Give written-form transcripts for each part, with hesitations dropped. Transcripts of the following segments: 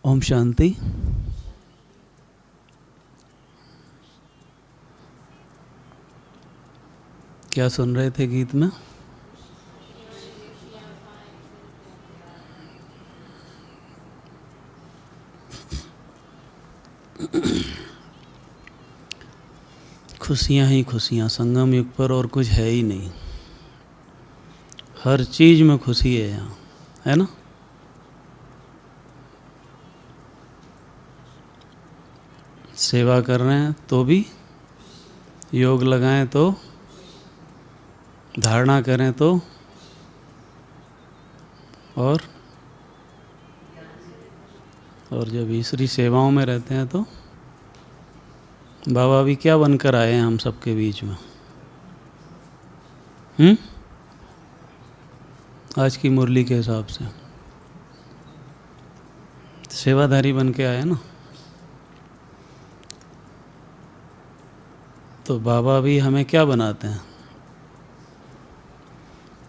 ओम शांति। क्या सुन रहे थे गीत में? खुशियाँ ही खुशियाँ, संगम युग पर और कुछ है ही नहीं। हर चीज़ में खुशी है यहाँ, है ना? सेवा कर रहे हैं तो भी, योग लगाएं तो, धारणा करें तो, और जब ईश्वरी सेवाओं में रहते हैं तो बाबा भी क्या बनकर आए हैं हम सबके बीच में। आज की मुरली के हिसाब से सेवाधारी बन के आए ना, तो बाबा भी हमें क्या बनाते हैं?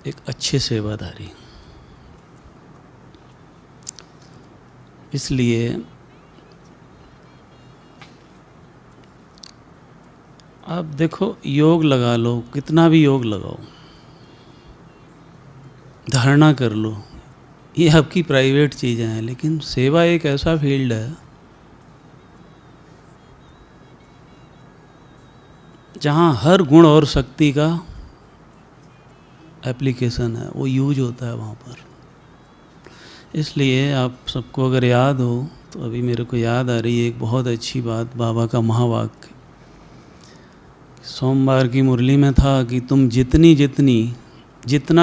एक अच्छे सेवाधारी। इसलिए आप देखो, योग लगा लो, कितना भी योग लगाओ, धारणा कर लो, ये आपकी प्राइवेट चीज़ें हैं, लेकिन सेवा एक ऐसा फील्ड है जहाँ हर गुण और शक्ति का एप्लीकेशन है, वो यूज होता है वहाँ पर। इसलिए आप सबको अगर याद हो तो अभी मेरे को याद आ रही है एक बहुत अच्छी बात, बाबा का महावाक्य। सोमवार की मुरली में था कि तुम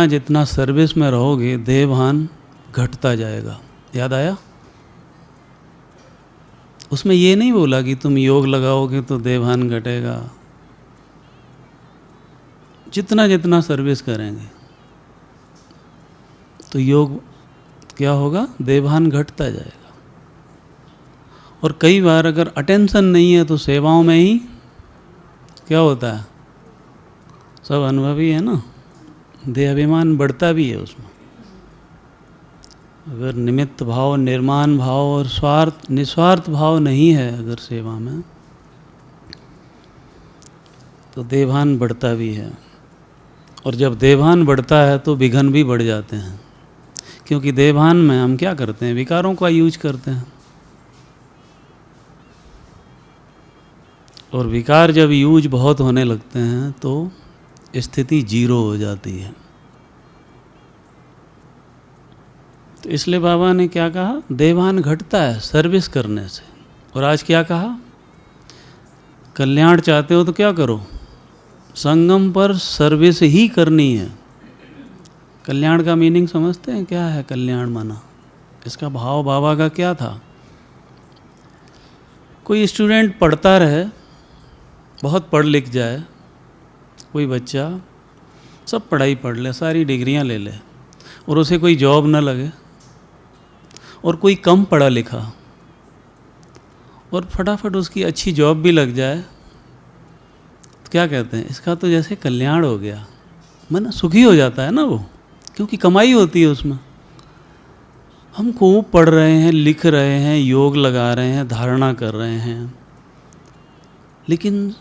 जितना सर्विस में रहोगे, देवभान घटता जाएगा। याद आया? उसमें ये नहीं बोला कि तुम योग लगाओगे तो देवभान घटेगा। जितना सर्विस करेंगे तो योग क्या होगा? देवभान घटता जाएगा। और कई बार अगर अटेंशन नहीं है तो सेवाओं में ही क्या होता है? सब अनुभवी है ना, देह अभिमान बढ़ता भी है उसमें। अगर निमित्त भाव, निर्माण भाव और निस्वार्थ भाव नहीं है अगर सेवा में, तो देवभान बढ़ता भी है। और जब देवभान बढ़ता है तो विघ्न भी बढ़ जाते हैं, क्योंकि देवभान में हम क्या करते हैं? विकारों का यूज करते हैं। और विकार जब यूज बहुत होने लगते हैं तो स्थिति जीरो हो जाती है। तो इसलिए बाबा ने क्या कहा? देवभान घटता है सर्विस करने से। और आज क्या कहा? कल्याण चाहते हो तो क्या करो? संगम पर सर्विस ही करनी है। कल्याण का मीनिंग समझते हैं? क्या है कल्याण माना? इसका भाव बाबा का क्या था? कोई स्टूडेंट पढ़ता रहे, बहुत पढ़ लिख जाए, कोई बच्चा सब पढ़ाई पढ़ ले, सारी डिग्रियां ले ले, और उसे कोई जॉब न लगे, और कोई कम पढ़ा लिखा और फटाफट उसकी अच्छी जॉब भी लग जाए, तो क्या कहते हैं? इसका तो जैसे कल्याण हो गया। मन सुखी हो जाता है ना वो, क्योंकि कमाई होती है उसमें। हम खूब पढ़ रहे हैं, लिख रहे हैं, योग लगा रहे हैं, धारणा कर रहे हैं, लेकिन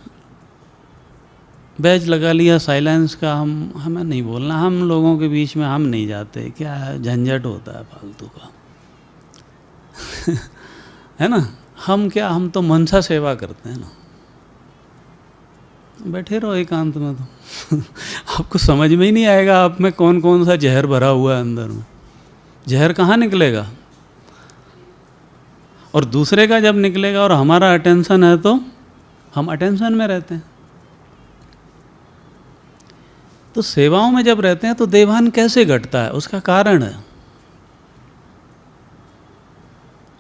बैच लगा लिया साइलेंस का। हमें नहीं बोलना, हम लोगों के बीच में हम नहीं जाते। क्या है? झंझट होता है फालतू का। है ना? हम तो मनसा सेवा करते हैं ना। बैठे रहो एकांत में तो आपको समझ में ही नहीं आएगा आप में कौन कौन सा जहर भरा हुआ है अंदर में। जहर कहाँ निकलेगा? और दूसरे का जब निकलेगा और हमारा अटेंशन है तो हम अटेंशन में रहते हैं। तो सेवाओं में जब रहते हैं तो देवभान कैसे घटता है? उसका कारण है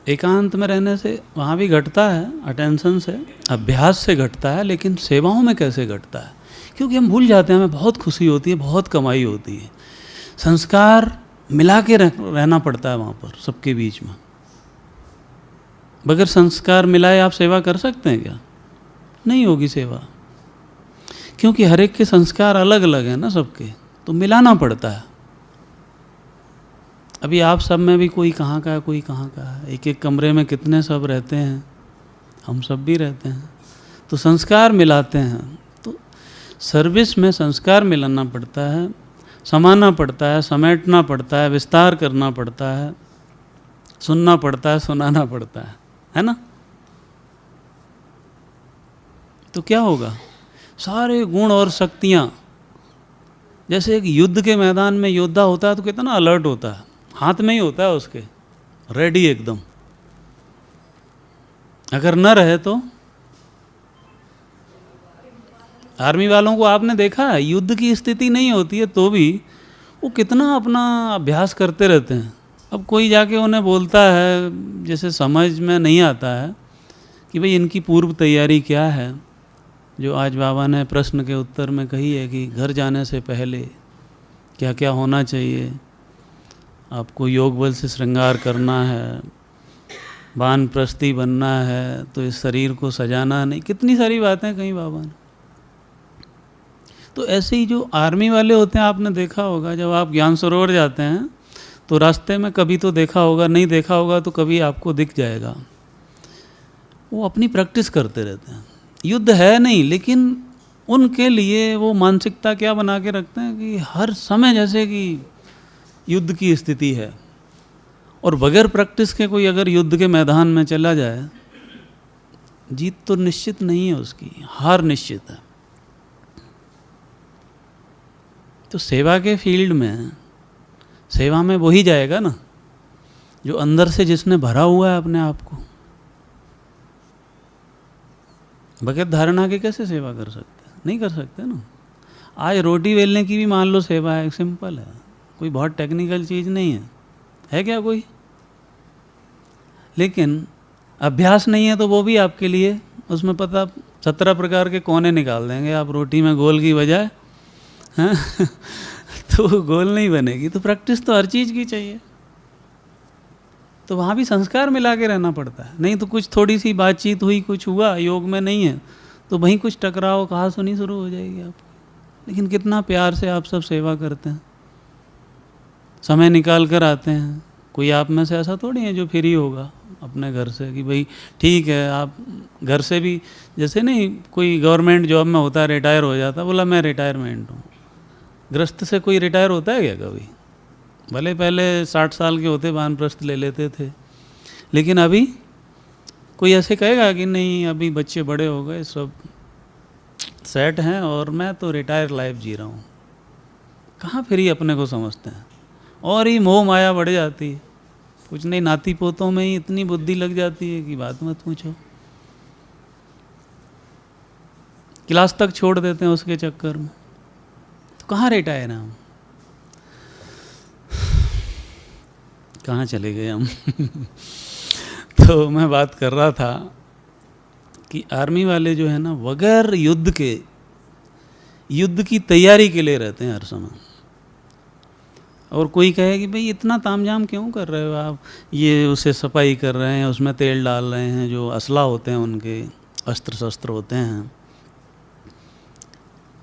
एकांत में रहने से वहाँ भी घटता है, अटेंशन से, अभ्यास से घटता है, लेकिन सेवाओं में कैसे घटता है? क्योंकि हम भूल जाते हैं, हमें बहुत खुशी होती है, बहुत कमाई होती है। संस्कार मिला के रहना पड़ता है वहाँ पर सबके बीच में। बगैर संस्कार मिलाए आप सेवा कर सकते हैं क्या? नहीं होगी सेवा, क्योंकि हर एक के संस्कार अलग अलग हैं ना सबके, तो मिलाना पड़ता है। अभी आप सब में भी कोई कहाँ का है, कोई कहाँ का है, एक एक कमरे में कितने सब रहते हैं, हम सब भी रहते हैं, तो संस्कार मिलाते हैं। तो सर्विस में संस्कार मिलाना पड़ता है, समाना पड़ता है, समेटना पड़ता है, विस्तार करना पड़ता है, सुनना पड़ता है, सुनाना पड़ता है ना। तो क्या होगा, सारे गुण और शक्तियाँ, जैसे एक युद्ध के मैदान में योद्धा होता है तो कितना अलर्ट होता है, हाथ में ही होता है उसके, रेडी एकदम। अगर न रहे तो आर्मी वालों को आपने देखा है, युद्ध की स्थिति नहीं होती है तो भी वो कितना अपना अभ्यास करते रहते हैं। अब कोई जाके उन्हें बोलता है, जैसे समझ में नहीं आता है कि भाई इनकी पूर्व तैयारी क्या है, जो आज बाबा ने प्रश्न के उत्तर में कही है कि घर जाने से पहले क्या क्या होना चाहिए, आपको योग बल से श्रृंगार करना है, वानप्रस्थी बनना है, तो इस शरीर को सजाना नहीं, कितनी सारी बातें कही बाबा ने। तो ऐसे ही जो आर्मी वाले होते हैं, आपने देखा होगा जब आप ज्ञान सरोवर जाते हैं तो रास्ते में कभी तो देखा होगा, नहीं देखा होगा तो कभी आपको दिख जाएगा, वो अपनी प्रैक्टिस करते रहते हैं। युद्ध है नहीं, लेकिन उनके लिए वो मानसिकता क्या बना के रखते हैं कि हर समय जैसे कि युद्ध की स्थिति है, और बगैर प्रैक्टिस के कोई अगर युद्ध के मैदान में चला जाए, जीत तो निश्चित नहीं है उसकी, हार निश्चित है। तो सेवा के फील्ड में, सेवा में वही जाएगा ना जो अंदर से जिसने भरा हुआ है अपने आप को। बगैर धारणा के कैसे सेवा कर सकते हैं, नहीं कर सकते ना। आज रोटी बेलने की भी मान लो सेवा है, सिंपल है, कोई बहुत टेक्निकल चीज़ नहीं है क्या कोई? लेकिन अभ्यास नहीं है तो वो भी आपके लिए, उसमें पता 17 प्रकार के कोने निकाल देंगे आप रोटी में गोल की बजाय, हाँ तो गोल नहीं बनेगी। तो प्रैक्टिस तो हर चीज़ की चाहिए, तो वहाँ भी संस्कार मिला के रहना पड़ता है। नहीं तो कुछ थोड़ी सी बातचीत हुई, कुछ हुआ, योग में नहीं है तो वहीं कुछ टकराव, कहा सुनी शुरू हो जाएगी आपको। लेकिन कितना प्यार से आप सब सेवा करते हैं, समय निकाल कर आते हैं। कोई आप में से ऐसा थोड़ी है जो फ्री होगा अपने घर से कि भाई ठीक है, आप घर से भी, जैसे नहीं कोई गवर्नमेंट जॉब में होता है, रिटायर हो जाता, बोला मैं रिटायरमेंट हूँ। गृहस्थ से कोई रिटायर होता है क्या कभी? भले पहले 60 साल के होते वानप्रस्थ ले लेते थे, लेकिन अभी कोई ऐसे कहेगा कि नहीं अभी बच्चे बड़े हो गए, सब सेट हैं और मैं तो रिटायर लाइफ जी रहा हूँ। कहाँ फ्री अपने को समझते हैं, और ही मोह माया बढ़ जाती है। कुछ नहीं, नाती पोतों में ही इतनी बुद्धि लग जाती है कि बात मत पूछो। क्लास तक छोड़ देते हैं उसके चक्कर में, तो कहाँ रिटायर हैं हम, कहाँ चले गए हम तो मैं बात कर रहा था कि आर्मी वाले जो है ना, बगैर युद्ध के, युद्ध की तैयारी के लिए रहते हैं हर समय। और कोई कहे कि भाई इतना तामझाम क्यों कर रहे हो आप, ये उसे सफाई कर रहे हैं, उसमें तेल डाल रहे हैं, जो असला होते हैं उनके, अस्त्र शस्त्र होते हैं,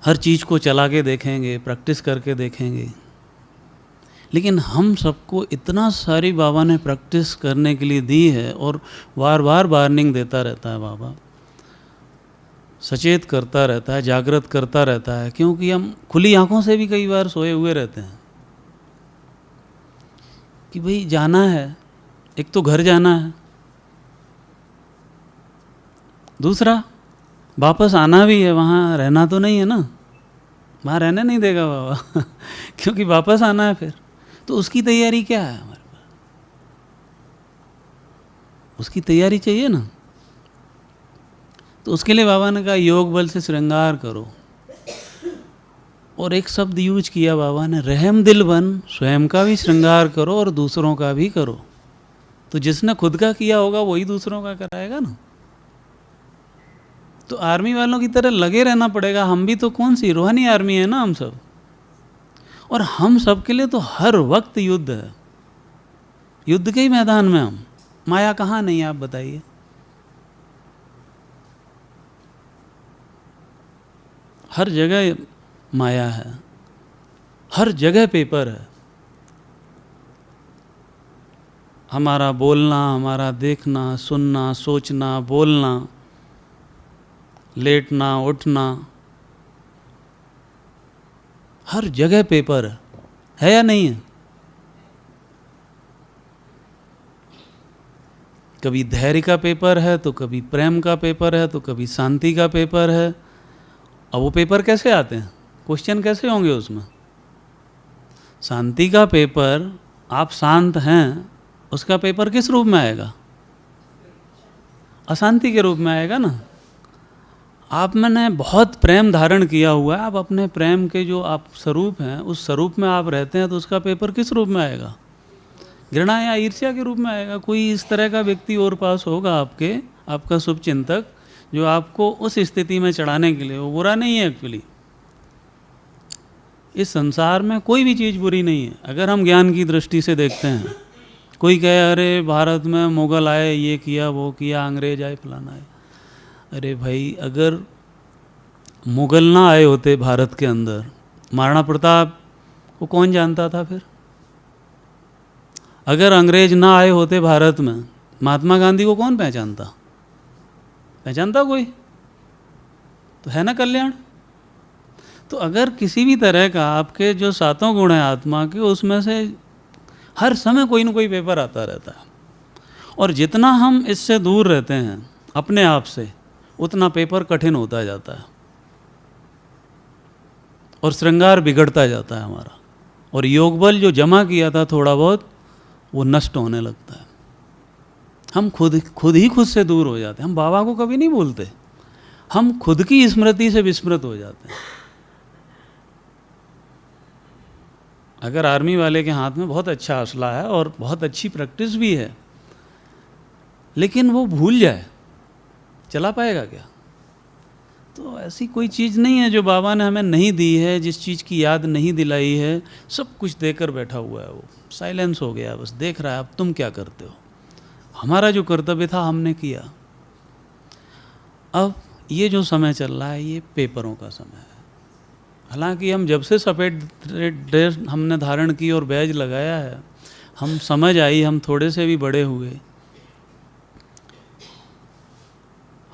हर चीज़ को चला के देखेंगे, प्रैक्टिस करके देखेंगे। लेकिन हम सबको इतना सारी बाबा ने प्रैक्टिस करने के लिए दी है, और बार बार वार्निंग देता रहता है बाबा, सचेत करता रहता है, जागृत करता रहता है, क्योंकि हम खुली आंखों से भी कई बार सोए हुए रहते हैं कि भाई जाना है, एक तो घर जाना है, दूसरा वापस आना भी है, वहाँ रहना तो नहीं है ना, वहाँ रहने नहीं देगा बाबा क्योंकि वापस आना है फिर। तो उसकी तैयारी क्या है हमारे पास, उसकी तैयारी चाहिए ना। तो उसके लिए बाबा ने कहा योग बल से श्रृंगार करो, और एक शब्द यूज किया बाबा ने, रहम दिल बन, स्वयं का भी श्रृंगार करो और दूसरों का भी करो। तो जिसने खुद का किया होगा वही दूसरों का कराएगा ना। तो आर्मी वालों की तरह लगे रहना पड़ेगा। हम भी तो कौन सी रूहानी आर्मी है ना हम सब, और हम सब के लिए तो हर वक्त युद्ध है, युद्ध के ही मैदान में हम। माया कहाँ नहीं है आप बताइए। हर जगह माया है, हर जगह पेपर है, हमारा बोलना, हमारा देखना, सुनना, सोचना, बोलना, लेटना, उठना, हर जगह पेपर है या नहीं है? कभी धैर्य का पेपर है, तो कभी प्रेम का पेपर है, तो कभी शांति का पेपर है। अब वो पेपर कैसे आते हैं, क्वेश्चन कैसे होंगे उसमें? शांति का पेपर, आप शांत हैं, उसका पेपर किस रूप में आएगा? अशांति के रूप में आएगा ना। आप मैंने बहुत प्रेम धारण किया हुआ है, आप अपने प्रेम के जो आप स्वरूप हैं उस स्वरूप में आप रहते हैं, तो उसका पेपर किस रूप में आएगा? घृणा या ईर्ष्या के रूप में आएगा। कोई इस तरह का व्यक्ति और पास होगा आपके, आपका शुभ चिंतक, जो आपको उस स्थिति में चढ़ाने के लिए, वो बुरा नहीं है एक्चुअली। इस संसार में कोई भी चीज़ बुरी नहीं है अगर हम ज्ञान की दृष्टि से देखते हैं। कोई कहे अरे भारत में मुग़ल आए, ये किया, वो किया, अंग्रेज आए, फलाना आए। अरे भाई, अगर मुग़ल ना आए होते भारत के अंदर, महाराणा प्रताप को कौन जानता था फिर? अगर अंग्रेज ना आए होते भारत में, महात्मा गांधी को कौन पहचानता? पहचानता कोई? तो है ना कल्याण। तो अगर किसी भी तरह का आपके जो सातों गुण हैं आत्मा के, उसमें से हर समय कोई ना कोई पेपर आता रहता है, और जितना हम इससे दूर रहते हैं अपने आप से, उतना पेपर कठिन होता जाता है और श्रृंगार बिगड़ता जाता है हमारा, और योग बल जो जमा किया था थोड़ा बहुत, वो नष्ट होने लगता है। हम खुद ही खुद से दूर हो जाते हैं। हम बाबा को कभी नहीं भूलते, हम खुद की स्मृति से विस्मृत हो जाते हैं। अगर आर्मी वाले के हाथ में बहुत अच्छा असला है और बहुत अच्छी प्रैक्टिस भी है, लेकिन वो भूल जाए, चला पाएगा क्या? तो ऐसी कोई चीज़ नहीं है जो बाबा ने हमें नहीं दी है, जिस चीज़ की याद नहीं दिलाई है। सब कुछ देकर बैठा हुआ है, वो साइलेंस हो गया, बस देख रहा है अब तुम क्या करते हो। हमारा जो कर्तव्य था हमने किया। अब ये जो समय चल रहा है, ये पेपरों का समय है। हालांकि हम जब से सफ़ेद ड्रेस हमने धारण की और बैज लगाया है, हम समझ आई, हम थोड़े से भी बड़े हुए,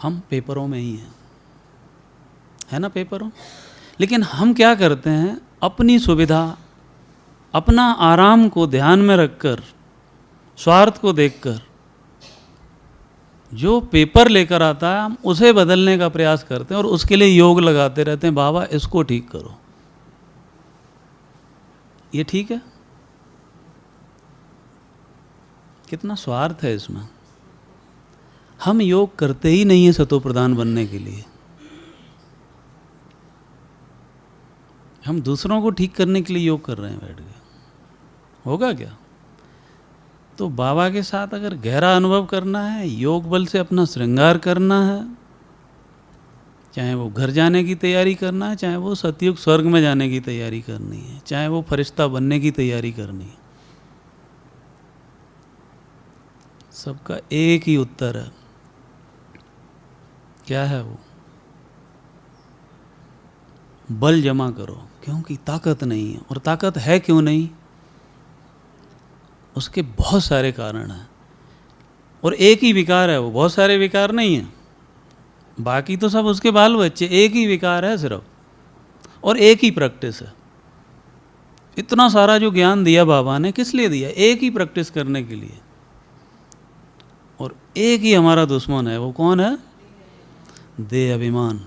हम पेपरों में ही हैं, है ना, पेपरों। लेकिन हम क्या करते हैं, अपनी सुविधा, अपना आराम को ध्यान में रखकर, स्वार्थ को देखकर जो पेपर लेकर आता है, हम उसे बदलने का प्रयास करते हैं और उसके लिए योग लगाते रहते हैं। बाबा इसको ठीक करो, ये ठीक है। कितना स्वार्थ है इसमें। हम योग करते ही नहीं है सतो प्रधान बनने के लिए, हम दूसरों को ठीक करने के लिए योग कर रहे हैं बैठ के। होगा क्या? तो बाबा के साथ अगर गहरा अनुभव करना है, योग बल से अपना श्रृंगार करना है, चाहे वो घर जाने की तैयारी करना है, चाहे वो सतयुग स्वर्ग में जाने की तैयारी करनी है, चाहे वो फरिश्ता बनने की तैयारी करनी है, सबका एक ही उत्तर है। क्या है वो? बल जमा करो, क्योंकि ताकत नहीं है। और ताकत है क्यों नहीं? उसके बहुत सारे कारण हैं, और एक ही विकार है वो, बहुत सारे विकार नहीं हैं। बाकी तो सब उसके बाल बच्चे, एक ही विकार है सिर्फ, और एक ही प्रैक्टिस है। इतना सारा जो ज्ञान दिया बाबा ने, किस लिए दिया? एक ही प्रैक्टिस करने के लिए। और एक ही हमारा दुश्मन है, वो कौन है? देह अभिमान।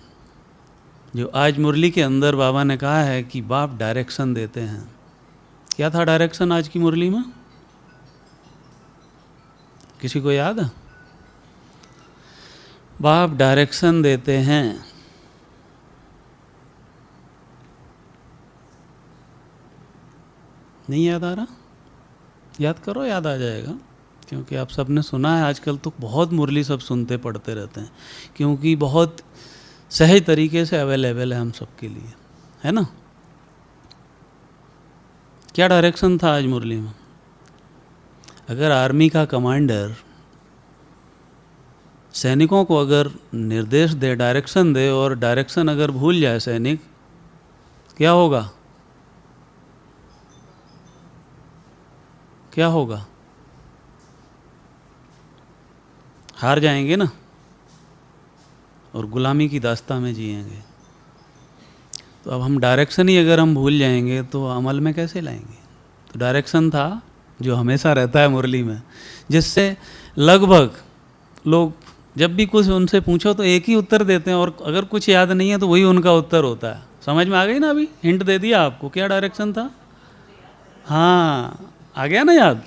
जो आज मुरली के अंदर बाबा ने कहा है कि बाप डायरेक्शन देते हैं। क्या था डायरेक्शन आज की मुरली में? किसी को याद है? बाप डायरेक्शन देते हैं। नहीं याद आ रहा? याद करो, याद आ जाएगा, क्योंकि आप सबने सुना है। आजकल तो बहुत मुरली सब सुनते पढ़ते रहते हैं, क्योंकि बहुत सहज तरीके से अवेलेबल है हम सबके लिए, है ना। क्या डायरेक्शन था आज मुरली में? अगर आर्मी का कमांडर सैनिकों को अगर निर्देश दे, डायरेक्शन दे, और डायरेक्शन अगर भूल जाए सैनिक, क्या होगा? क्या होगा? हार जाएंगे ना, और गुलामी की दास्तां में जिएंगे। तो अब हम डायरेक्शन ही अगर हम भूल जाएंगे तो अमल में कैसे लाएंगे? तो डायरेक्शन था जो हमेशा रहता है मुरली में, जिससे लगभग लोग जब भी कुछ उनसे पूछो तो एक ही उत्तर देते हैं, और अगर कुछ याद नहीं है तो वही उनका उत्तर होता है। समझ में आ गई ना? अभी हिंट दे दिया आपको, क्या डायरेक्शन था? हाँ, आ गया ना याद?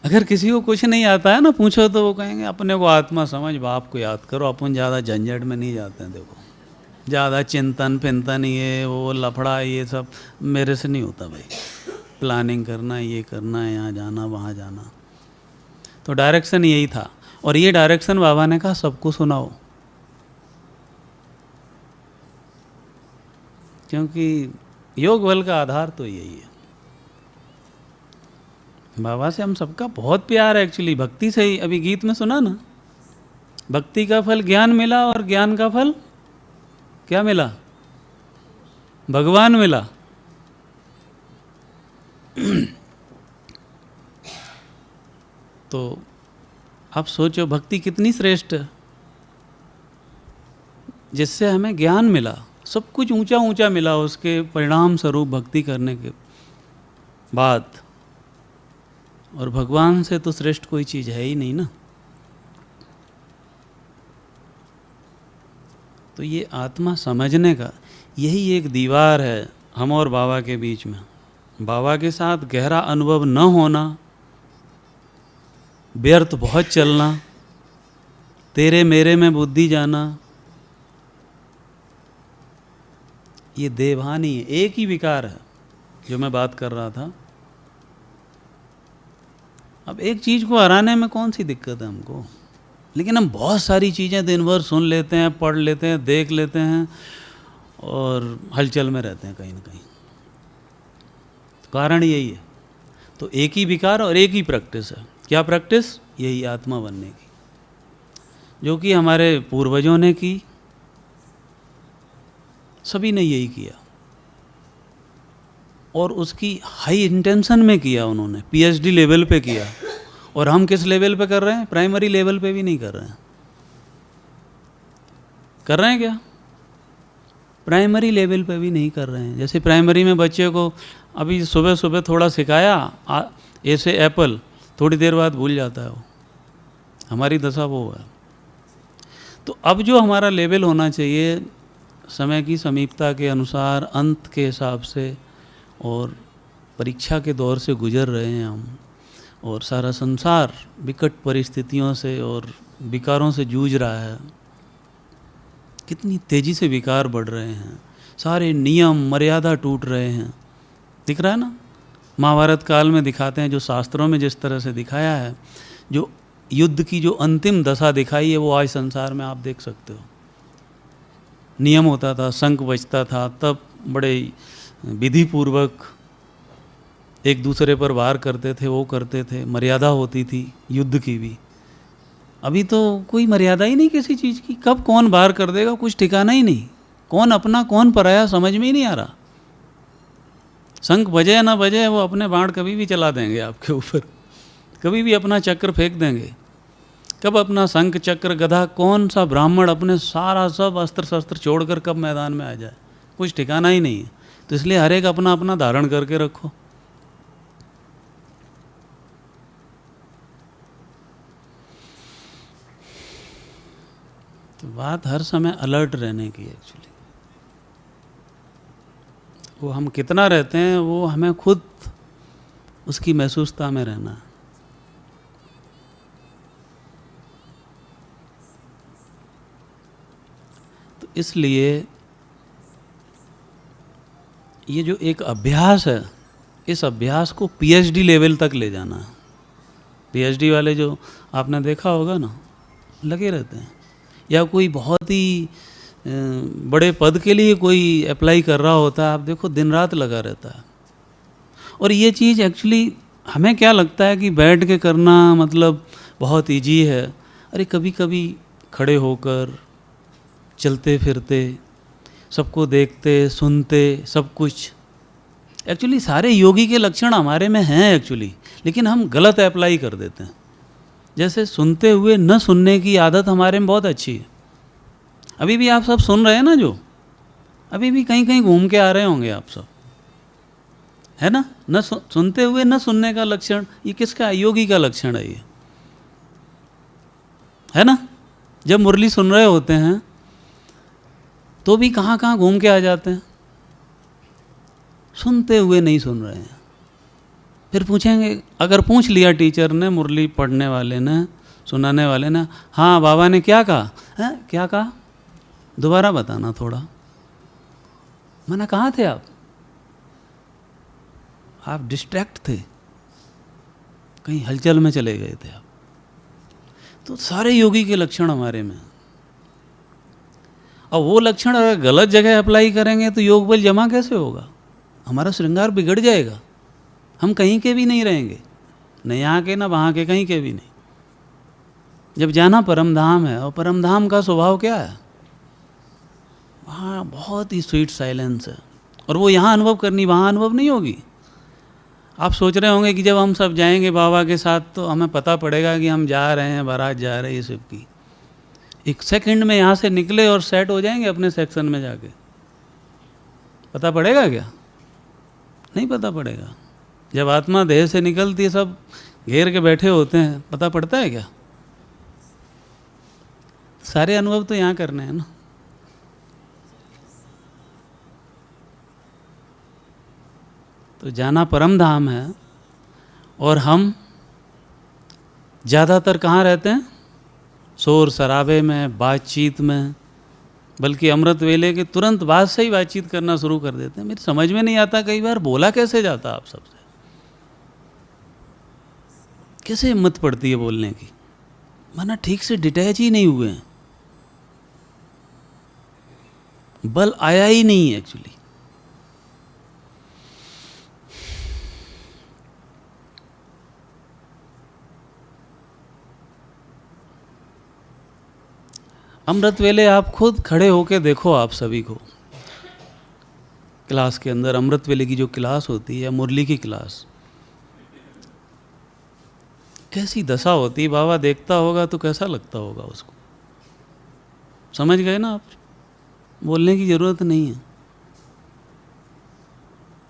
अगर किसी को कुछ नहीं आता है ना, पूछो तो वो कहेंगे अपने को आत्मा समझ, बाप को याद करो, अपन ज़्यादा झंझट में नहीं जाते हैं। देखो, ज़्यादा चिंतन फिंतन ये वो लफड़ा ये सब मेरे से नहीं होता भाई। प्लानिंग करना, ये करना, यहाँ जाना वहाँ जाना। तो डायरेक्शन यही था, और ये डायरेक्शन बाबा ने कहा सबको सुनाओ, क्योंकि योग बल का आधार तो यही है। बाबा से हम सबका बहुत प्यार है एक्चुअली, भक्ति से ही। अभी गीत में सुना ना, भक्ति का फल ज्ञान मिला, और ज्ञान का फल क्या मिला? भगवान मिला। तो आप सोचो भक्ति कितनी श्रेष्ठ है, जिससे हमें ज्ञान मिला, सब कुछ ऊंचा ऊंचा मिला उसके परिणाम स्वरूप भक्ति करने के बाद। और भगवान से तो श्रेष्ठ कोई चीज़ है ही नहीं ना। तो ये आत्मा समझने का यही एक दीवार है हम और बाबा के बीच में। बाबा के साथ गहरा अनुभव न होना, व्यर्थ बहुत चलना, तेरे मेरे में बुद्धि जाना, ये देवहानी है। एक ही विकार है जो मैं बात कर रहा था। अब एक चीज़ को हराने में कौन सी दिक्कत है हमको? लेकिन हम बहुत सारी चीज़ें दिन भर सुन लेते हैं, पढ़ लेते हैं, देख लेते हैं, और हलचल में रहते हैं कहीं ना कहीं। तो कारण यही है। तो एक ही विकार और एक ही प्रैक्टिस है। क्या प्रैक्टिस? यही आत्मा बनने की, जो कि हमारे पूर्वजों ने की, सभी ने यही किया, और उसकी हाई इंटेंशन में किया उन्होंने, पीएचडी लेवल पे किया। और हम किस लेवल पे कर रहे हैं? प्राइमरी लेवल पे भी नहीं कर रहे हैं। कर रहे हैं क्या? प्राइमरी लेवल पे भी नहीं कर रहे हैं। जैसे प्राइमरी में बच्चे को अभी सुबह सुबह थोड़ा सिखाया, ऐसे एप्पल, थोड़ी देर बाद भूल जाता है वो। हमारी दशा वो है। तो अब जो हमारा लेवल होना चाहिए, समय की समीपता के अनुसार, अंत के हिसाब से, और परीक्षा के दौर से गुजर रहे हैं हम, और सारा संसार विकट परिस्थितियों से और विकारों से जूझ रहा है। कितनी तेज़ी से विकार बढ़ रहे हैं, सारे नियम मर्यादा टूट रहे हैं। दिख रहा है ना? महाभारत काल में दिखाते हैं, जो शास्त्रों में जिस तरह से दिखाया है, जो युद्ध की जो अंतिम दशा दिखाई है, वो आज संसार में आप देख सकते हो। नियम होता था, शंख बजता था, तब बड़े विधि पूर्वक एक दूसरे पर वार करते थे, वो करते थे, मर्यादा होती थी युद्ध की भी। अभी तो कोई मर्यादा ही नहीं किसी चीज़ की। कब कौन वार कर देगा कुछ ठिकाना ही नहीं, कौन अपना कौन पराया समझ में ही नहीं आ रहा। शंख बजे या ना बजे, वो अपने बाण कभी भी चला देंगे आपके ऊपर, कभी भी अपना चक्र फेंक देंगे। कब अपना शंख चक्र गदा, कौन सा ब्राह्मण अपने सारा सब अस्त्र शस्त्र छोड़कर कब मैदान में आ जाए, कुछ ठिकाना ही नहीं है। तो इसलिए हर एक अपना अपना धारण करके रखो। तो बात हर समय अलर्ट रहने की एक्चुअली। वो हम कितना रहते हैं, वो हमें खुद उसकी महसूसता में रहना है। तो इसलिए ये जो एक अभ्यास है, इस अभ्यास को पीएचडी लेवल तक ले जाना है। पीएचडी वाले जो आपने देखा होगा ना, लगे रहते हैं, या कोई बहुत ही बड़े पद के लिए कोई अप्लाई कर रहा होता है, आप देखो दिन रात लगा रहता है। और ये चीज़ एक्चुअली हमें क्या लगता है कि बैठ के करना मतलब बहुत इजी है। अरे कभी कभी खड़े होकर, चलते फिरते, सबको देखते सुनते, सब कुछ, एक्चुअली सारे योगी के लक्षण हमारे में हैं एक्चुअली, लेकिन हम गलत अप्लाई कर देते हैं। जैसे सुनते हुए न सुनने की आदत हमारे में बहुत अच्छी है। अभी भी आप सब सुन रहे हैं ना, जो अभी भी कहीं कहीं घूम के आ रहे होंगे आप सब, है ना। न सुनते हुए न सुनने का लक्षण, ये किसका? योगी का लक्षण है ये, है ना। जब मुरली सुन रहे होते हैं तो भी कहाँ कहाँ घूम के आ जाते हैं, सुनते हुए नहीं सुन रहे हैं। फिर पूछेंगे, अगर पूछ लिया टीचर ने, मुरली पढ़ने वाले ने, सुनाने वाले ने, हाँ बाबा ने क्या कहा है, क्या कहा, दोबारा बताना थोड़ा। मैंने कहाँ थे आप डिस्ट्रैक्ट थे, कहीं हलचल में चले गए थे आप। तो सारे योगी के लक्षण हमारे में। और वो लक्षण अगर गलत जगह अप्लाई करेंगे तो योग बल जमा कैसे होगा? हमारा श्रृंगार बिगड़ जाएगा, हम कहीं के भी नहीं रहेंगे, न यहाँ के न वहाँ के, कहीं के भी नहीं। जब जाना परम धाम है, और परम धाम का स्वभाव क्या है? वहाँ बहुत ही स्वीट साइलेंस है, और वो यहाँ अनुभव करनी, वहाँ अनुभव नहीं होगी। आप सोच रहे होंगे कि जब हम सब जाएंगे बाबा के साथ तो हमें पता पड़ेगा कि हम जा रहे हैं, बारात जा रहे हैं, ये सब की। एक सेकंड में यहाँ से निकले और सेट हो जाएंगे अपने सेक्शन में जाके, पता पड़ेगा क्या? नहीं पता पड़ेगा। जब आत्मा देह से निकलती है, सब घेर के बैठे होते हैं, पता पड़ता है क्या? सारे अनुभव तो यहाँ करने हैं ना। तो जाना परम धाम है, और हम ज़्यादातर कहाँ रहते हैं? शोर शराबे में, बातचीत में। बल्कि अमृत वेले के तुरंत बाद से ही बातचीत करना शुरू कर देते हैं। मेरी समझ में नहीं आता कई बार, बोला कैसे जाता आप सबसे, कैसे हिम्मत पड़ती है बोलने की? माना ठीक से डिटैच ही नहीं हुए हैं, बल आया ही नहीं है एक्चुअली। अमृत वेले आप खुद खड़े होके देखो, आप सभी को क्लास के अंदर, अमृत वेले की जो क्लास होती है, मुरली की क्लास, कैसी दशा होती है। बाबा देखता होगा तो कैसा लगता होगा उसको। समझ गए ना आप? बोलने की ज़रूरत नहीं है।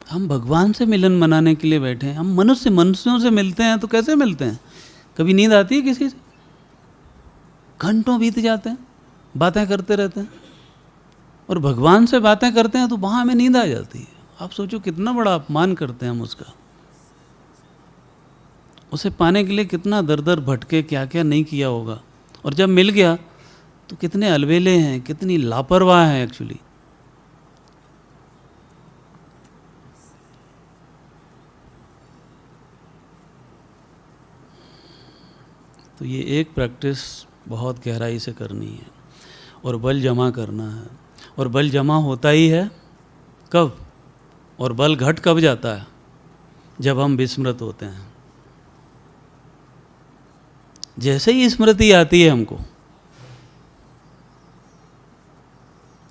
हम भगवान से मिलन मनाने के लिए बैठे हैं। हम मनुष्यों से मिलते हैं तो कैसे मिलते हैं? कभी नींद आती है किसी से? घंटों बीत जाते हैं, बातें करते रहते हैं, और भगवान से बातें करते हैं तो वहाँ हमें नींद आ जाती है। आप सोचो कितना बड़ा अपमान करते हैं हम उसका। उसे पाने के लिए कितना दर दर भटके, क्या क्या नहीं किया होगा, और जब मिल गया तो कितने अलबेले हैं, कितनी लापरवाह हैं एक्चुअली। तो ये एक प्रैक्टिस बहुत गहराई से करनी है, और बल जमा करना है। और बल जमा होता ही है कब? और बल घट कब जाता है? जब हम विस्मृत होते हैं। जैसे ही स्मृति आती है हमको,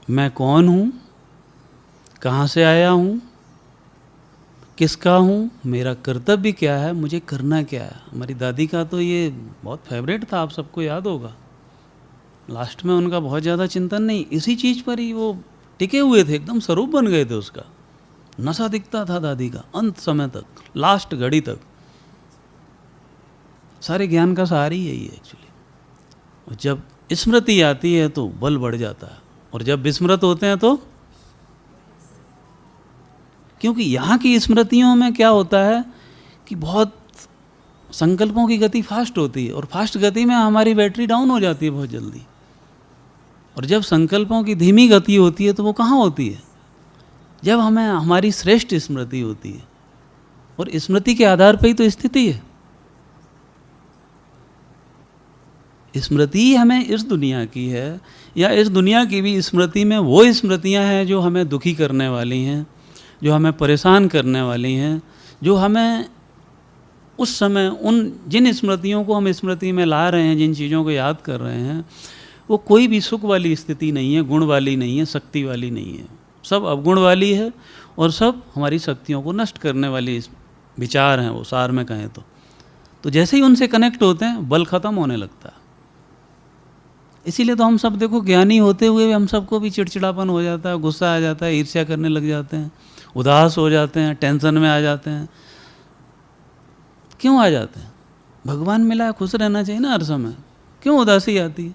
मैं कौन हूँ, कहाँ से आया हूँ, किसका हूँ, मेरा कर्तव्य क्या है, मुझे करना क्या है। हमारी दादी का तो ये बहुत फेवरेट था, आप सबको याद होगा। लास्ट में उनका बहुत ज़्यादा चिंतन नहीं, इसी चीज़ पर ही वो टिके हुए थे, एकदम स्वरूप बन गए थे उसका। नशा दिखता था दादी का अंत समय तक, लास्ट घड़ी तक। सारे ज्ञान का सहारा ही यही है एक्चुअली। और जब स्मृति आती है तो बल बढ़ जाता है, और जब विस्मृत होते हैं तो, क्योंकि यहाँ की स्मृतियों में क्या होता है कि बहुत संकल्पों की गति फास्ट होती है, और फास्ट गति में हमारी बैटरी डाउन हो जाती है बहुत जल्दी। और जब संकल्पों की धीमी गति होती है तो वो कहाँ होती है? जब हमें हमारी श्रेष्ठ स्मृति होती है, और स्मृति के आधार पर ही तो स्थिति है। स्मृति ही हमें इस दुनिया की है, या इस दुनिया की भी स्मृति में वो स्मृतियां हैं जो हमें दुखी करने वाली हैं, जो हमें परेशान करने वाली हैं, जो हमें उस समय उन जिन स्मृतियों को हम स्मृति में ला रहे हैं, जिन चीज़ों को याद कर रहे हैं, वो कोई भी सुख वाली स्थिति नहीं है, गुण वाली नहीं है, शक्ति वाली नहीं है। सब अवगुण वाली है, और सब हमारी शक्तियों को नष्ट करने वाली विचार हैं वो, सार में कहें तो। तो जैसे ही उनसे कनेक्ट होते हैं बल खत्म होने लगता है। इसीलिए तो हम सब देखो ज्ञानी होते हुए भी हम सबको भी चिड़चिड़ापन हो जाता है, गुस्सा आ जाता है, ईर्ष्या करने लग जाते हैं, उदास हो जाते हैं, टेंशन में आ जाते हैं। क्यों आ जाते हैं? भगवान मिला है, खुश रहना चाहिए ना हर समय, क्यों उदासी आती है?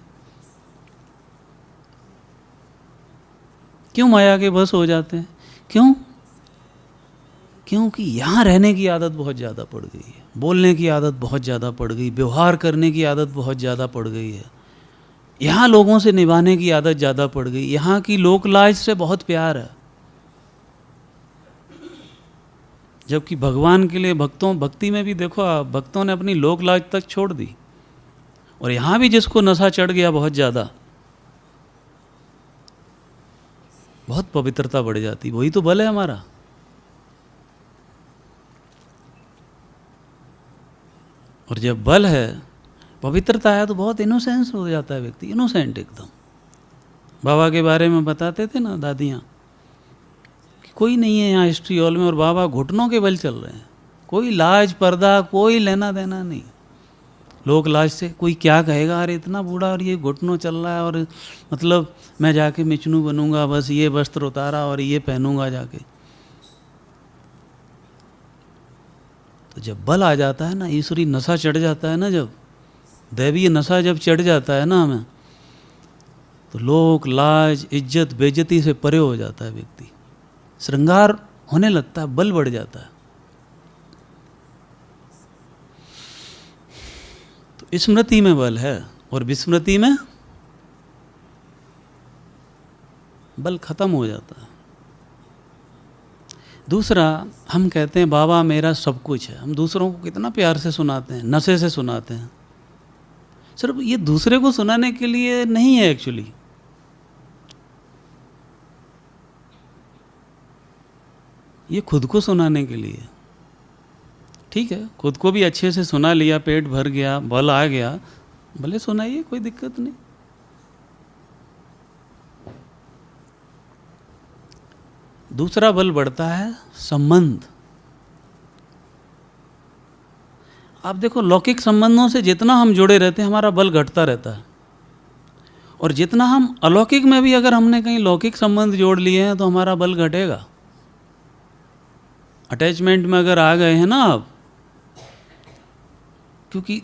क्यों माया के बस हो जाते हैं? क्यों? क्योंकि यहाँ रहने की आदत बहुत ज़्यादा पड़ गई है, बोलने की आदत बहुत ज़्यादा पड़ गई, व्यवहार करने की आदत बहुत ज़्यादा पड़ गई है, यहाँ लोगों से निभाने की आदत ज़्यादा पड़ गई, यहाँ की लोक लाज से बहुत प्यार है। जबकि भगवान के लिए भक्ति में भी देखो आप, भक्तों ने अपनी लोक लाज तक छोड़ दी। और यहाँ भी जिसको नशा चढ़ गया बहुत ज़्यादा, बहुत पवित्रता बढ़ जाती, वही तो बल है हमारा। और जब बल है, पवित्रता है, तो बहुत इनोसेंस हो जाता है व्यक्ति, इनोसेंट एकदम। बाबा के बारे में बताते थे ना दादियाँ, कि कोई नहीं है यहाँ हिस्ट्री हॉल में और बाबा घुटनों के बल चल रहे हैं, कोई लाज पर्दा, कोई लेना देना नहीं। लोग लाज से कोई क्या कहेगा, अरे इतना बूढ़ा और ये घुटनों चल रहा है, और मतलब मैं जाके मिचनू बनूंगा, बस ये वस्त्र उतारा और ये पहनूंगा जाके। तो जब बल आ जाता है ना, ईश्वरी नशा चढ़ जाता है ना, जब दैवीय नशा जब चढ़ जाता है ना हमें, तो लोक लाज इज्जत बेइज्जती से परे हो जाता है व्यक्ति, श्रृंगार होने लगता है, बल बढ़ जाता है। तो स्मृति में बल है और विस्मृति में बल खत्म हो जाता है। दूसरा, हम कहते हैं बाबा मेरा सब कुछ है, हम दूसरों को कितना प्यार से सुनाते हैं, नशे से सुनाते हैं। सिर्फ ये दूसरे को सुनाने के लिए नहीं है एक्चुअली, ये खुद को सुनाने के लिए। ठीक है, खुद को भी अच्छे से सुना लिया, पेट भर गया, बल आ गया, भले सुनाइए, कोई दिक्कत नहीं। दूसरा बल बढ़ता है संबंध। आप देखो, लौकिक संबंधों से जितना हम जुड़े रहते हैं हमारा बल घटता रहता है, और जितना हम अलौकिक में भी अगर हमने कहीं लौकिक संबंध जोड़ लिए हैं तो हमारा बल घटेगा। अटैचमेंट में अगर आ गए हैं ना आप, क्योंकि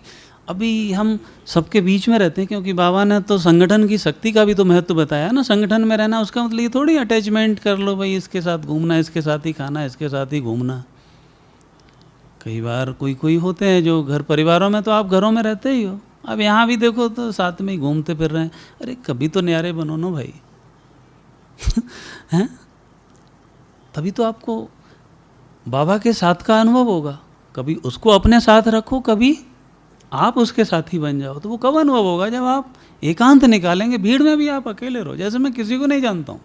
अभी हम सबके बीच में रहते हैं, क्योंकि बाबा ने तो संगठन की शक्ति का भी तो महत्व बताया ना। संगठन में रहना उसका मतलब ये थोड़ी अटैचमेंट कर लो भाई, इसके साथ घूमना, इसके साथ ही खाना, इसके साथ ही घूमना। कई बार कोई होते हैं जो घर परिवारों में तो आप घरों में रहते ही हो, अब यहाँ भी देखो तो साथ में ही घूमते फिर रहे हैं। अरे कभी तो न्यारे बनो ना भाई हैं, तभी तो आपको बाबा के साथ का अनुभव होगा। कभी उसको अपने साथ रखो, कभी आप उसके साथी बन जाओ, तो वो कब अनुभव होगा? जब आप एकांत निकालेंगे, भीड़ में भी आप अकेले रहो। जैसे मैं किसी को नहीं जानता हूँ,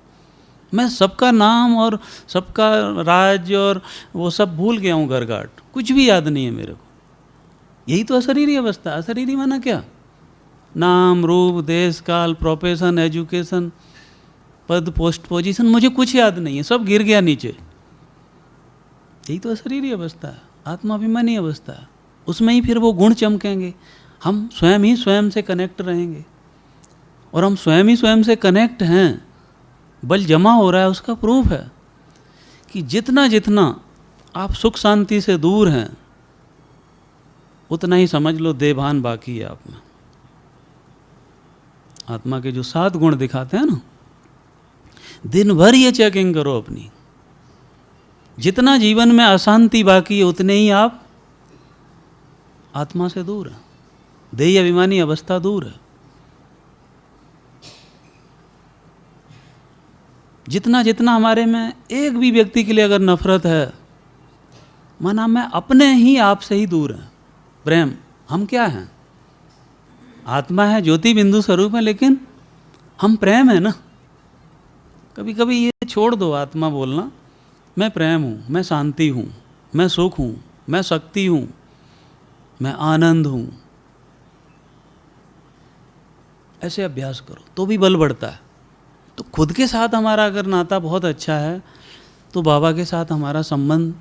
मैं सबका नाम और सबका राज्य और वो सब भूल गया हूँ, घर घाट कुछ भी याद नहीं है मेरे को। यही तो अशरीरी अवस्था। अशरीरी माना क्या? नाम, रूप, देश, काल, प्रोफेशन, एजुकेशन, पद, पोस्ट, पोजीशन, मुझे कुछ याद नहीं है, सब गिर गया नीचे। यही तो अशरीरी अवस्था है, आत्माभिमानी अवस्था है। उसमें ही फिर वो गुण चमकेंगे, हम स्वयं ही स्वयं से कनेक्ट रहेंगे। और हम स्वयं ही स्वयं से कनेक्ट हैं, बल जमा हो रहा है, उसका प्रूफ है कि जितना जितना आप सुख शांति से दूर हैं, उतना ही समझ लो देभान बाकी है आप में। आत्मा के जो 7 गुण दिखाते हैं ना, दिन भर ये चेकिंग करो अपनी। जितना जीवन में अशांति बाकी है, उतने ही आप आत्मा से दूर है, देही अभिमानी अवस्था दूर है। जितना जितना हमारे में एक भी व्यक्ति के लिए अगर नफरत है, माना मैं अपने ही आप से ही दूर है। प्रेम, हम क्या हैं? आत्मा है, ज्योति बिंदु स्वरूप है, लेकिन हम प्रेम है ना। कभी कभी ये छोड़ दो आत्मा बोलना, मैं प्रेम हूँ, मैं शांति हूँ, मैं सुख हूँ, मैं शक्ति हूँ, मैं आनंद हूँ। ऐसे अभ्यास करो तो भी बल बढ़ता है। तो खुद के साथ हमारा अगर नाता बहुत अच्छा है, तो बाबा के साथ हमारा संबंध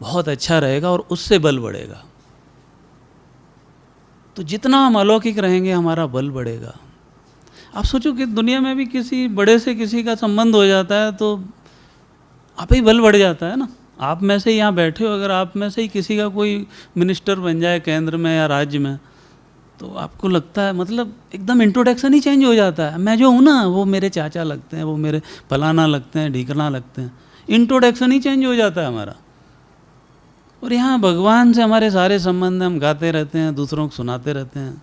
बहुत अच्छा रहेगा और उससे बल बढ़ेगा। तो जितना हम अलौकिक रहेंगे हमारा बल बढ़ेगा। आप सोचो कि दुनिया में भी किसी बड़े से किसी का संबंध हो जाता है तो आप ही बल बढ़ जाता है ना। आप में से यहाँ बैठे हो, अगर आप में से ही किसी का कोई मिनिस्टर बन जाए केंद्र में या राज्य में, तो आपको लगता है मतलब एकदम इंट्रोडक्शन ही चेंज हो जाता है। मैं जो हूँ ना वो मेरे चाचा लगते हैं, वो मेरे फलाना लगते हैं, ढीकना लगते हैं, इंट्रोडक्शन ही चेंज हो जाता है हमारा। और यहाँ भगवान से हमारे सारे संबंध हम गाते रहते हैं, दूसरों को सुनाते रहते हैं,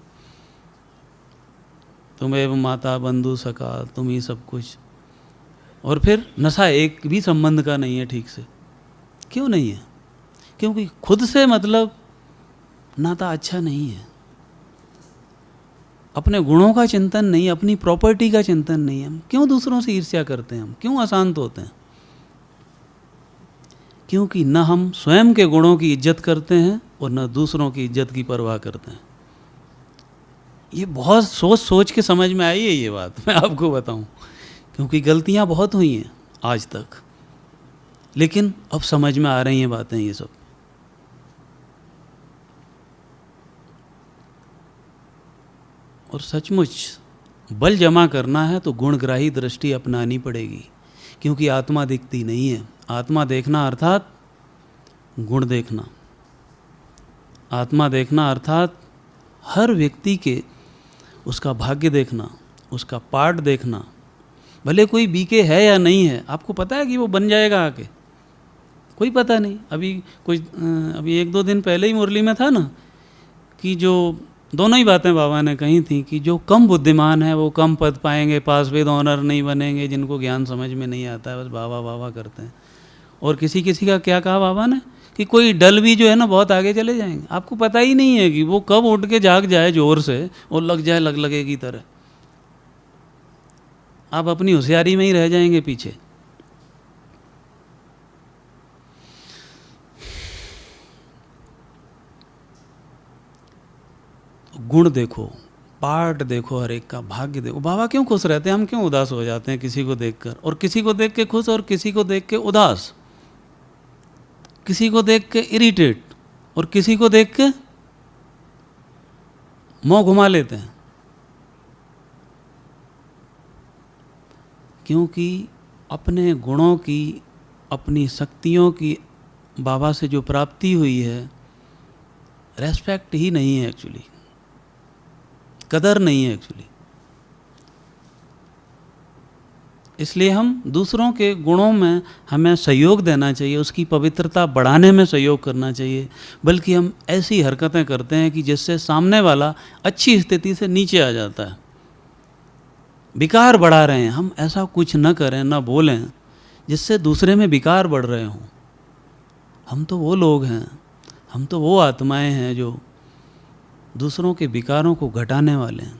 तुम्हें माता बंधु सखा तुम ही सब कुछ। और फिर नशा एक भी संबंध का नहीं है ठीक से। क्यों नहीं है? क्योंकि खुद से मतलब नाता अच्छा नहीं है, अपने गुणों का चिंतन नहीं, अपनी प्रॉपर्टी का चिंतन नहीं है। हम क्यों दूसरों से ईर्ष्या करते हैं? हम क्यों अशांत होते हैं? क्योंकि न हम स्वयं के गुणों की इज्जत करते हैं और न दूसरों की इज्जत की परवाह करते हैं। ये बहुत सोच सोच के समझ में आई है ये बात, मैं आपको बताऊं, क्योंकि गलतियां बहुत हुई हैं आज तक, लेकिन अब समझ में आ रही हैं बातें ये सब। और सचमुच बल जमा करना है तो गुणग्राही दृष्टि अपनानी पड़ेगी, क्योंकि आत्मा दिखती नहीं है। आत्मा देखना अर्थात गुण देखना, आत्मा देखना अर्थात हर व्यक्ति के उसका भाग्य देखना, उसका पार्ट देखना। भले कोई बीके है या नहीं है, आपको पता है कि वो बन जाएगा आके, कोई पता नहीं। अभी एक दो दिन पहले ही मुरली में था ना कि जो दोनों ही बातें बाबा ने कही थी कि जो कम बुद्धिमान है वो कम पद पाएंगे, पास विद ऑनर नहीं बनेंगे, जिनको ज्ञान समझ में नहीं आता है बस बाबा बाबा करते हैं। और किसी किसी का क्या कहा बाबा ने कि कोई डल भी जो है ना बहुत आगे चले जाएंगे। आपको पता ही नहीं है कि वो कब उठ के जाग जाए जोर से और लग जाए लगे की तरह। आप अपनी होशियारी में ही रह जाएंगे पीछे। गुण देखो, पार्ट देखो, हर एक का भाग्य देखो। बाबा क्यों खुश रहते हैं, हम क्यों उदास हो जाते हैं किसी को देखकर? और किसी को देख के खुश और किसी को देख के उदास, किसी को देख के इरिटेट और किसी को देख के मुंह घुमा लेते हैं। क्योंकि अपने गुणों की, अपनी शक्तियों की बाबा से जो प्राप्ति हुई है, रेस्पेक्ट ही नहीं है एक्चुअली, कदर नहीं है एक्चुअली। इसलिए हम दूसरों के गुणों में हमें सहयोग देना चाहिए, उसकी पवित्रता बढ़ाने में सहयोग करना चाहिए। बल्कि हम ऐसी हरकतें करते हैं कि जिससे सामने वाला अच्छी स्थिति से नीचे आ जाता है, विकार बढ़ा रहे हैं। हम ऐसा कुछ न करें, न बोलें जिससे दूसरे में विकार बढ़ रहे हों। हम तो वो लोग हैं, हम तो वो आत्माएं हैं जो दूसरों के विकारों को घटाने वाले हैं।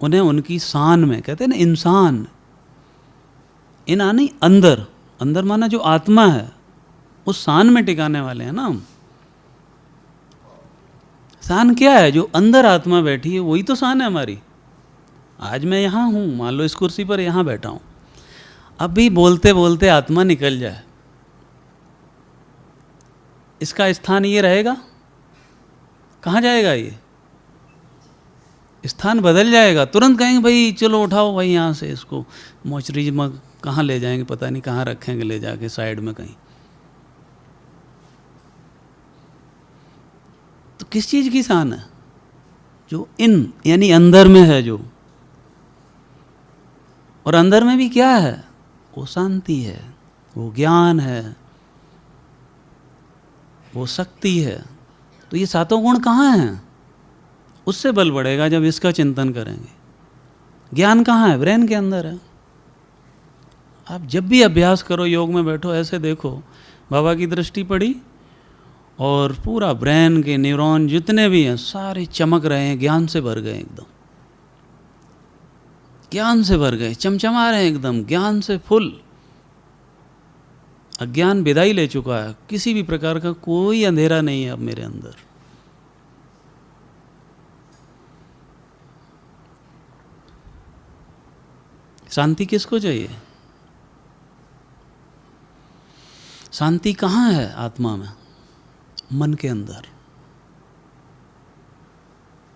उन्हें उनकी शान में, कहते हैं ना इंसान, नहीं अंदर, अंदर माना जो आत्मा है उस शान में टिकाने वाले हैं ना हम। शान क्या है? जो अंदर आत्मा बैठी है वही तो शान है हमारी। आज मैं यहाँ हूँ, मान लो इस कुर्सी पर यहाँ बैठा हूँ, अभी बोलते बोलते आत्मा निकल जाए, इसका स्थान ये रहेगा? कहाँ जाएगा? ये स्थान बदल जाएगा। तुरंत कहेंगे भाई चलो उठाओ भाई यहाँ से, इसको मोचरी में कहाँ ले जाएंगे, पता नहीं कहाँ रखेंगे, ले जाके साइड में कहीं। तो किस चीज़ की शान है? जो यानी अंदर में है जो। और अंदर में भी क्या है? वो शांति है, वो ज्ञान है, वो शक्ति है। तो ये सातों गुण कहाँ हैं? उससे बल बढ़ेगा जब इसका चिंतन करेंगे। ज्ञान कहाँ है? ब्रेन के अंदर है। आप जब भी अभ्यास करो, योग में बैठो, ऐसे देखो, बाबा की दृष्टि पड़ी और पूरा ब्रेन के न्यूरॉन जितने भी हैं सारे चमक रहे हैं, ज्ञान से भर गए, एकदम ज्ञान से भर गए, चमचमा रहे हैं एकदम, ज्ञान से फुल। अज्ञान विदाई ले चुका है, किसी भी प्रकार का कोई अंधेरा नहीं है अब मेरे अंदर। शांति किसको चाहिए? शांति कहाँ है आत्मा में? मन के अंदर।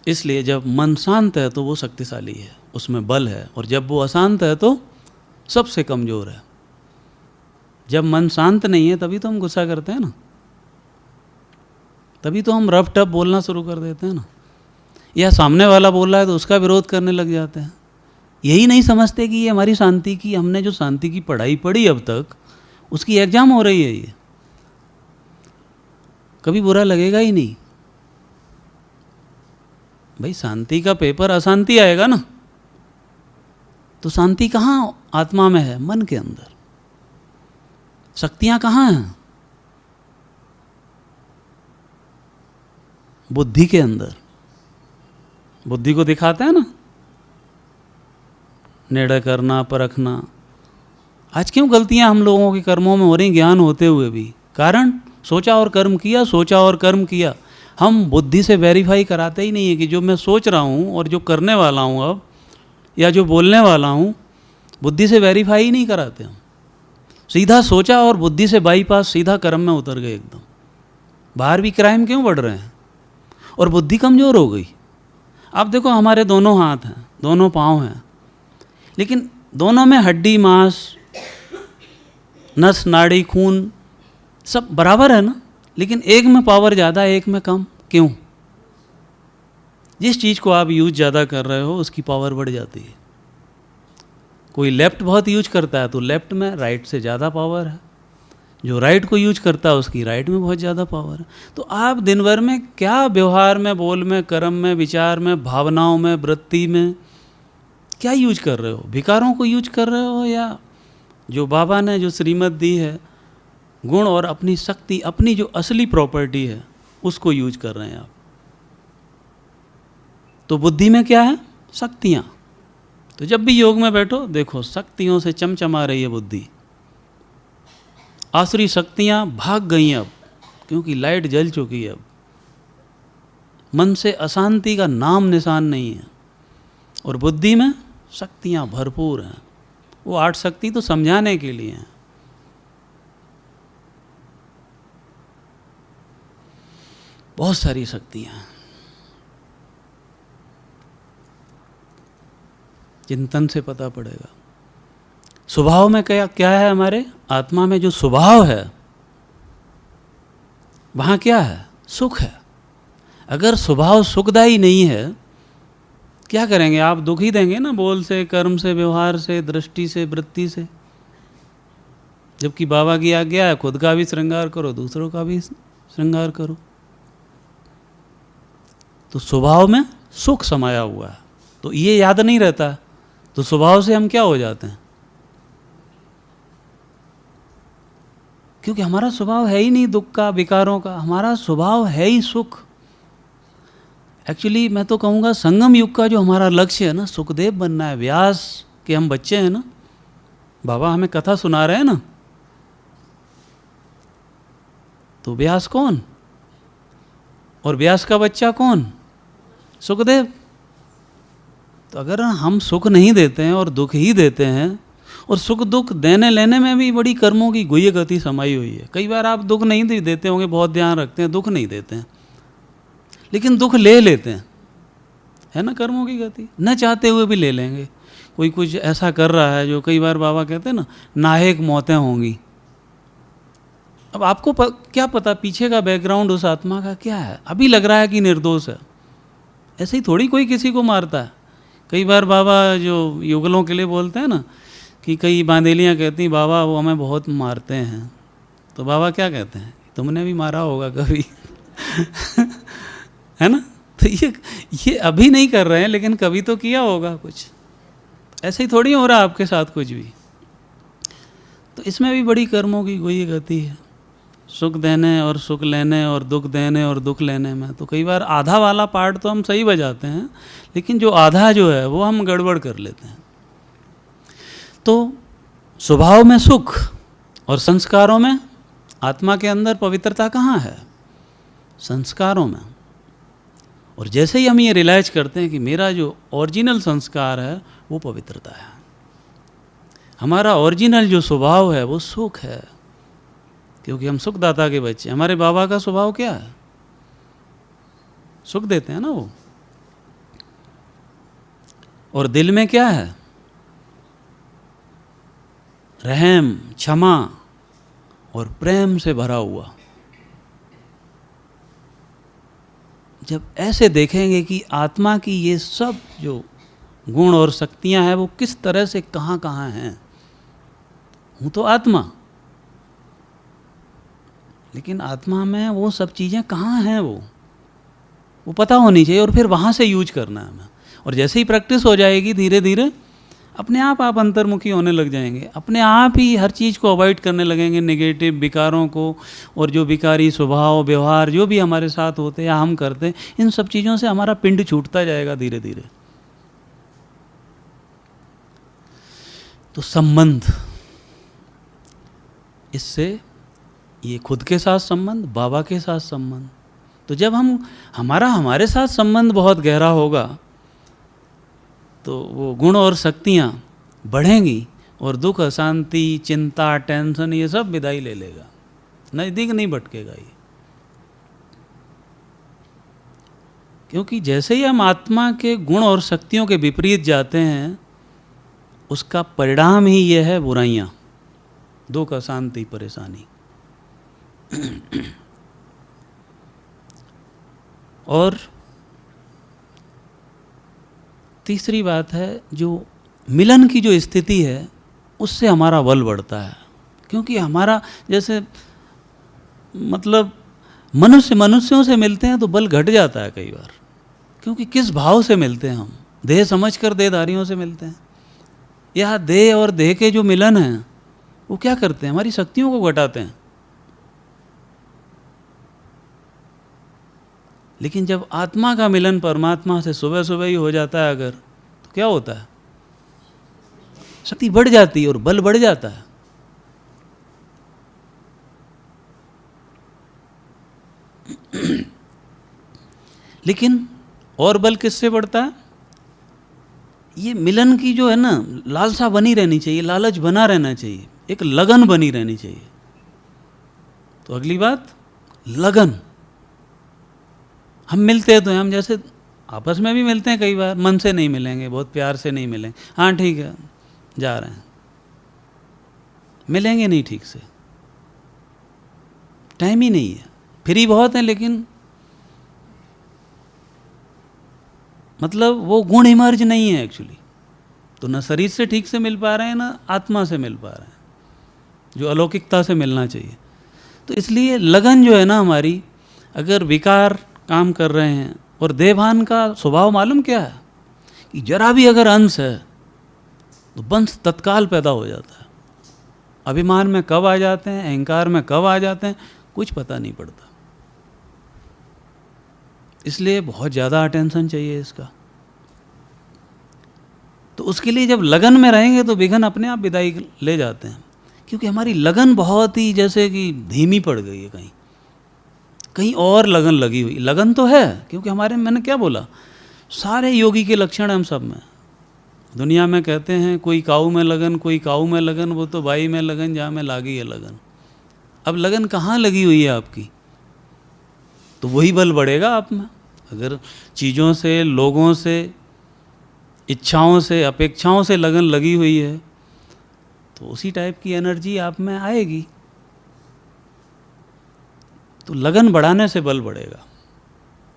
इसलिए जब मन शांत है तो वो शक्तिशाली है, उसमें बल है, और जब वो अशांत है तो सबसे कमज़ोर है। जब मन शांत नहीं है तभी तो हम गुस्सा करते हैं ना, तभी तो हम रफ टफ बोलना शुरू कर देते हैं ना, या सामने वाला बोल रहा है तो उसका विरोध करने लग जाते हैं। यही नहीं समझते कि ये हमारी शांति की, हमने जो शांति की पढ़ाई पढ़ी अब तक, उसकी एग्जाम हो रही है। ये कभी बुरा लगेगा ही नहीं भाई। शांति का पेपर अशांति आएगा ना, तो शांति कहाँ आत्मा में है? मन के अंदर। शक्तियां कहाँ हैं? बुद्धि के अंदर। बुद्धि को दिखाते हैं ना, निर्णय करना, परखना। आज क्यों गलतियां हम लोगों के कर्मों में हो रही, ज्ञान होते हुए भी? कारण सोचा और कर्म किया, सोचा और कर्म किया। हम बुद्धि से वेरीफाई कराते ही नहीं है कि जो मैं सोच रहा हूँ और जो करने वाला हूँ अब, या जो बोलने वाला हूँ, बुद्धि से वेरीफाई ही नहीं कराते हम। सीधा सोचा और बुद्धि से बाईपास सीधा कर्म में उतर गए एकदम। बाहर भी क्राइम क्यों बढ़ रहे हैं? और बुद्धि कमज़ोर हो गई। अब देखो, हमारे दोनों हाथ हैं, दोनों पाँव हैं, लेकिन दोनों में हड्डी, मांस, नस, नाड़ी, खून सब बराबर है ना, लेकिन एक में पावर ज़्यादा, एक में कम। क्यों? जिस चीज़ को आप यूज ज़्यादा कर रहे हो उसकी पावर बढ़ जाती है। कोई लेफ्ट बहुत यूज करता है तो लेफ्ट में राइट से ज़्यादा पावर है, जो राइट को यूज करता है उसकी राइट में बहुत ज़्यादा पावर है। तो आप दिन भर में क्या व्यवहार में, बोल में, कर्म में, विचार में, भावनाओं में, वृत्ति में क्या यूज कर रहे हो? विकारों को यूज कर रहे हो, या जो बाबा ने जो श्रीमत दी है, गुण और अपनी शक्ति, अपनी जो असली प्रॉपर्टी है, उसको यूज कर रहे हैं आप? तो बुद्धि में क्या है? शक्तियाँ। तो जब भी योग में बैठो, देखो शक्तियों से चमचमा रही है बुद्धि। आसुरी शक्तियाँ भाग गई अब, क्योंकि लाइट जल चुकी है। अब मन से अशांति का नाम निशान नहीं है, और बुद्धि में शक्तियाँ भरपूर हैं। वो 8 शक्ति तो समझाने के लिए हैं। बहुत सारी शक्तियाँ हैं। चिंतन से पता पड़ेगा। स्वभाव में क्या क्या है? हमारे आत्मा में जो स्वभाव है, वहाँ क्या है? सुख है। अगर स्वभाव सुखदायी नहीं है, क्या करेंगे आप? दुख ही देंगे ना, बोल से, कर्म से, व्यवहार से, दृष्टि से, वृत्ति से। जबकि बाबा की आज्ञा है, खुद का भी श्रृंगार करो, दूसरों का भी श्रृंगार करो। तो स्वभाव में सुख समाया हुआ है, तो ये याद नहीं रहता, तो स्वभाव से हम क्या हो जाते हैं? क्योंकि हमारा स्वभाव है ही नहीं दुख का, विकारों का। हमारा स्वभाव है ही सुख। एक्चुअली मैं तो कहूँगा संगम युग का जो हमारा लक्ष्य है ना, सुखदेव बनना है। व्यास के हम बच्चे हैं ना, बाबा हमें कथा सुना रहे हैं ना, तो व्यास कौन? और व्यास का बच्चा कौन? सुखदेव। तो अगर हम सुख नहीं देते हैं और दुख ही देते हैं, और सुख दुख देने लेने में भी बड़ी कर्मों की गुह्य गति समाई हुई है। कई बार आप दुख नहीं देते होंगे, बहुत ध्यान रखते हैं, दुख नहीं देते हैं, लेकिन दुख ले लेते हैं, है ना? कर्मों की गति न चाहते हुए भी ले लेंगे। कोई कुछ ऐसा कर रहा है जो कई बार बाबा कहते हैं ना, नाहक मौतें होंगी। अब आपको क्या पता पीछे का बैकग्राउंड उस आत्मा का क्या है? अभी लग रहा है कि निर्दोष है, ऐसे ही थोड़ी कोई किसी को मारता है। कई बार बाबा जो युगलों के लिए बोलते हैं ना, कि कई बांदेलियाँ कहती हैं बाबा वो हमें बहुत मारते हैं, तो बाबा क्या कहते हैं? तुमने भी मारा होगा कभी है ना? तो ये अभी नहीं कर रहे हैं, लेकिन कभी तो किया होगा कुछ। ऐसे ही थोड़ी हो रहा आपके साथ कुछ भी। तो इसमें भी बड़ी कर्मों की कोई गति है, सुख देने और सुख लेने, और दुख देने और दुख लेने में। तो कई बार आधा वाला पार्ट तो हम सही बजाते हैं, लेकिन जो आधा जो है वो हम गड़बड़ कर लेते हैं। तो स्वभाव में सुख और संस्कारों में, आत्मा के अंदर पवित्रता कहाँ है? संस्कारों में। और जैसे ही हम ये रियलाइज करते हैं कि मेरा जो ओरिजिनल संस्कार है वो पवित्रता है, हमारा ओरिजिनल जो स्वभाव है वो सुख है, क्योंकि हम सुखदाता के बच्चे। हमारे बाबा का स्वभाव क्या है? सुख देते हैं ना वो। और दिल में क्या है? रहम, क्षमा और प्रेम से भरा हुआ। जब ऐसे देखेंगे कि आत्मा की ये सब जो गुण और शक्तियां हैं वो किस तरह से कहाँ कहाँ हैं। हूँ तो आत्मा, लेकिन आत्मा में वो सब चीज़ें कहाँ हैं वो पता होनी चाहिए, और फिर वहाँ से यूज करना है हमें। और जैसे ही प्रैक्टिस हो जाएगी धीरे धीरे अपने आप अंतर्मुखी होने लग जाएंगे, अपने आप ही हर चीज़ को अवॉइड करने लगेंगे, नेगेटिव विकारों को, और जो विकारी स्वभाव व्यवहार जो भी हमारे साथ होते हैं या हम करते हैं, इन सब चीज़ों से हमारा पिंड छूटता जाएगा धीरे धीरे। तो संबंध, इससे ये खुद के साथ संबंध, बाबा के साथ संबंध। तो जब हमारे साथ संबंध बहुत गहरा होगा तो वो गुण और शक्तियाँ बढ़ेंगी, और दुख, अशांति, चिंता, टेंशन ये सब विदाई ले लेगा, नज़दीक नहीं भटकेगा ये। क्योंकि जैसे ही हम आत्मा के गुण और शक्तियों के विपरीत जाते हैं उसका परिणाम ही यह है बुराइयाँ, दुख, अशांति, परेशानी। और तीसरी बात है, जो मिलन की जो स्थिति है उससे हमारा बल बढ़ता है। क्योंकि हमारा जैसे मतलब मनुष्यों से मिलते हैं तो बल घट जाता है कई बार, क्योंकि किस भाव से मिलते हैं हम, देह समझकर देहधारियों से मिलते हैं। यह देह और देह के जो मिलन हैं वो क्या करते हैं, हमारी शक्तियों को घटाते हैं। लेकिन जब आत्मा का मिलन परमात्मा से सुबह सुबह ही हो जाता है अगर, तो क्या होता है, शक्ति बढ़ जाती है और बल बढ़ जाता है। लेकिन और बल किससे बढ़ता है? ये मिलन की जो है ना लालसा बनी रहनी चाहिए, लालच बना रहना चाहिए, एक लगन बनी रहनी चाहिए। तो अगली बात, लगन। हम मिलते हैं तो हम जैसे आपस में भी मिलते हैं, कई बार मन से नहीं मिलेंगे, बहुत प्यार से नहीं मिलेंगे, हाँ ठीक है जा रहे हैं, मिलेंगे नहीं ठीक से, टाइम ही नहीं है, फ्री बहुत है, लेकिन मतलब वो गुण इमर्ज नहीं है एक्चुअली। तो न शरीर से ठीक से मिल पा रहे हैं ना आत्मा से मिल पा रहे हैं, जो अलौकिकता से मिलना चाहिए। तो इसलिए लगन जो है ना हमारी, अगर विकार काम कर रहे हैं, और देहभान का स्वभाव मालूम क्या है कि जरा भी अगर अंश है तो वंश तत्काल पैदा हो जाता है। अभिमान में कब आ जाते हैं, अहंकार में कब आ जाते हैं, कुछ पता नहीं पड़ता। इसलिए बहुत ज़्यादा अटेंशन चाहिए इसका। तो उसके लिए जब लगन में रहेंगे तो विघन अपने आप विदाई ले जाते हैं, क्योंकि हमारी लगन बहुत ही जैसे कि धीमी पड़ गई है, कहीं और लगन लगी हुई। लगन तो है, क्योंकि मैंने क्या बोला, सारे योगी के लक्षण हम सब में। दुनिया में कहते हैं कोई काऊ में लगन, कोई काऊ में लगन, वो तो बाई में लगन जहाँ में लागी है लगन। अब लगन कहाँ लगी हुई है आपकी, तो वही बल बढ़ेगा आप में। अगर चीज़ों से, लोगों से, इच्छाओं से, अपेक्षाओं से लगन लगी हुई है तो उसी टाइप की एनर्जी आप में आएगी। तो लगन बढ़ाने से बल बढ़ेगा,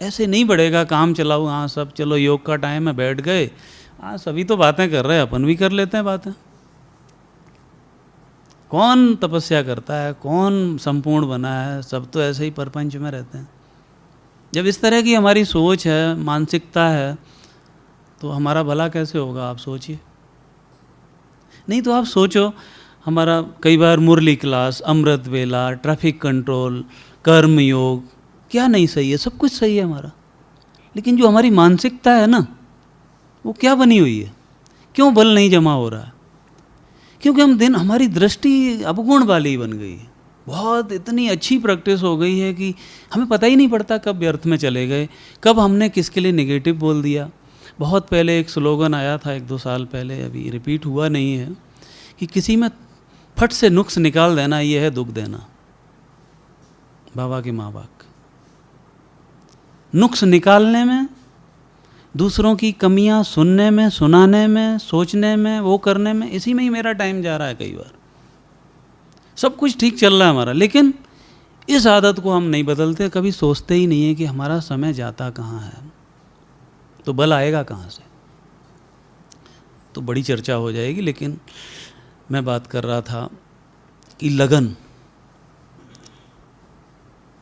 ऐसे नहीं बढ़ेगा काम चलाओ, हाँ सब चलो योग का टाइम है बैठ गए, हाँ सभी तो बातें कर रहे हैं, अपन भी कर लेते हैं बातें। कौन तपस्या करता है, कौन संपूर्ण बना है, सब तो ऐसे ही परपंच में रहते हैं। जब इस तरह की हमारी सोच है, मानसिकता है, तो हमारा भला कैसे होगा आप सोचिए। नहीं तो आप सोचो, हमारा कई बार मुरली क्लास, अमृत वेला, ट्रैफिक कंट्रोल, कर्म योग, क्या नहीं सही है, सब कुछ सही है हमारा। लेकिन जो हमारी मानसिकता है ना वो क्या बनी हुई है, क्यों बल नहीं जमा हो रहा है? क्योंकि हमारी दृष्टि अवगुण वाली बन गई है। बहुत इतनी अच्छी प्रैक्टिस हो गई है कि हमें पता ही नहीं पड़ता कब व्यर्थ में चले गए, कब हमने किसके लिए नेगेटिव बोल दिया। बहुत पहले एक स्लोगन आया था 1-2 साल पहले, अभी रिपीट हुआ नहीं है, कि किसी में फट से नुक्स निकाल देना ये है दुख देना। बाबा के माँ बाप नुक्स निकालने में दूसरों की कमियां सुनने में, सुनाने में, सोचने में, वो करने में, इसी में ही मेरा टाइम जा रहा है। कई बार सब कुछ ठीक चल रहा है हमारा, लेकिन इस आदत को हम नहीं बदलते, कभी सोचते ही नहीं है कि हमारा समय जाता कहाँ है, तो बल आएगा कहाँ से। तो बड़ी चर्चा हो जाएगी, लेकिन मैं बात कर रहा था कि लगन,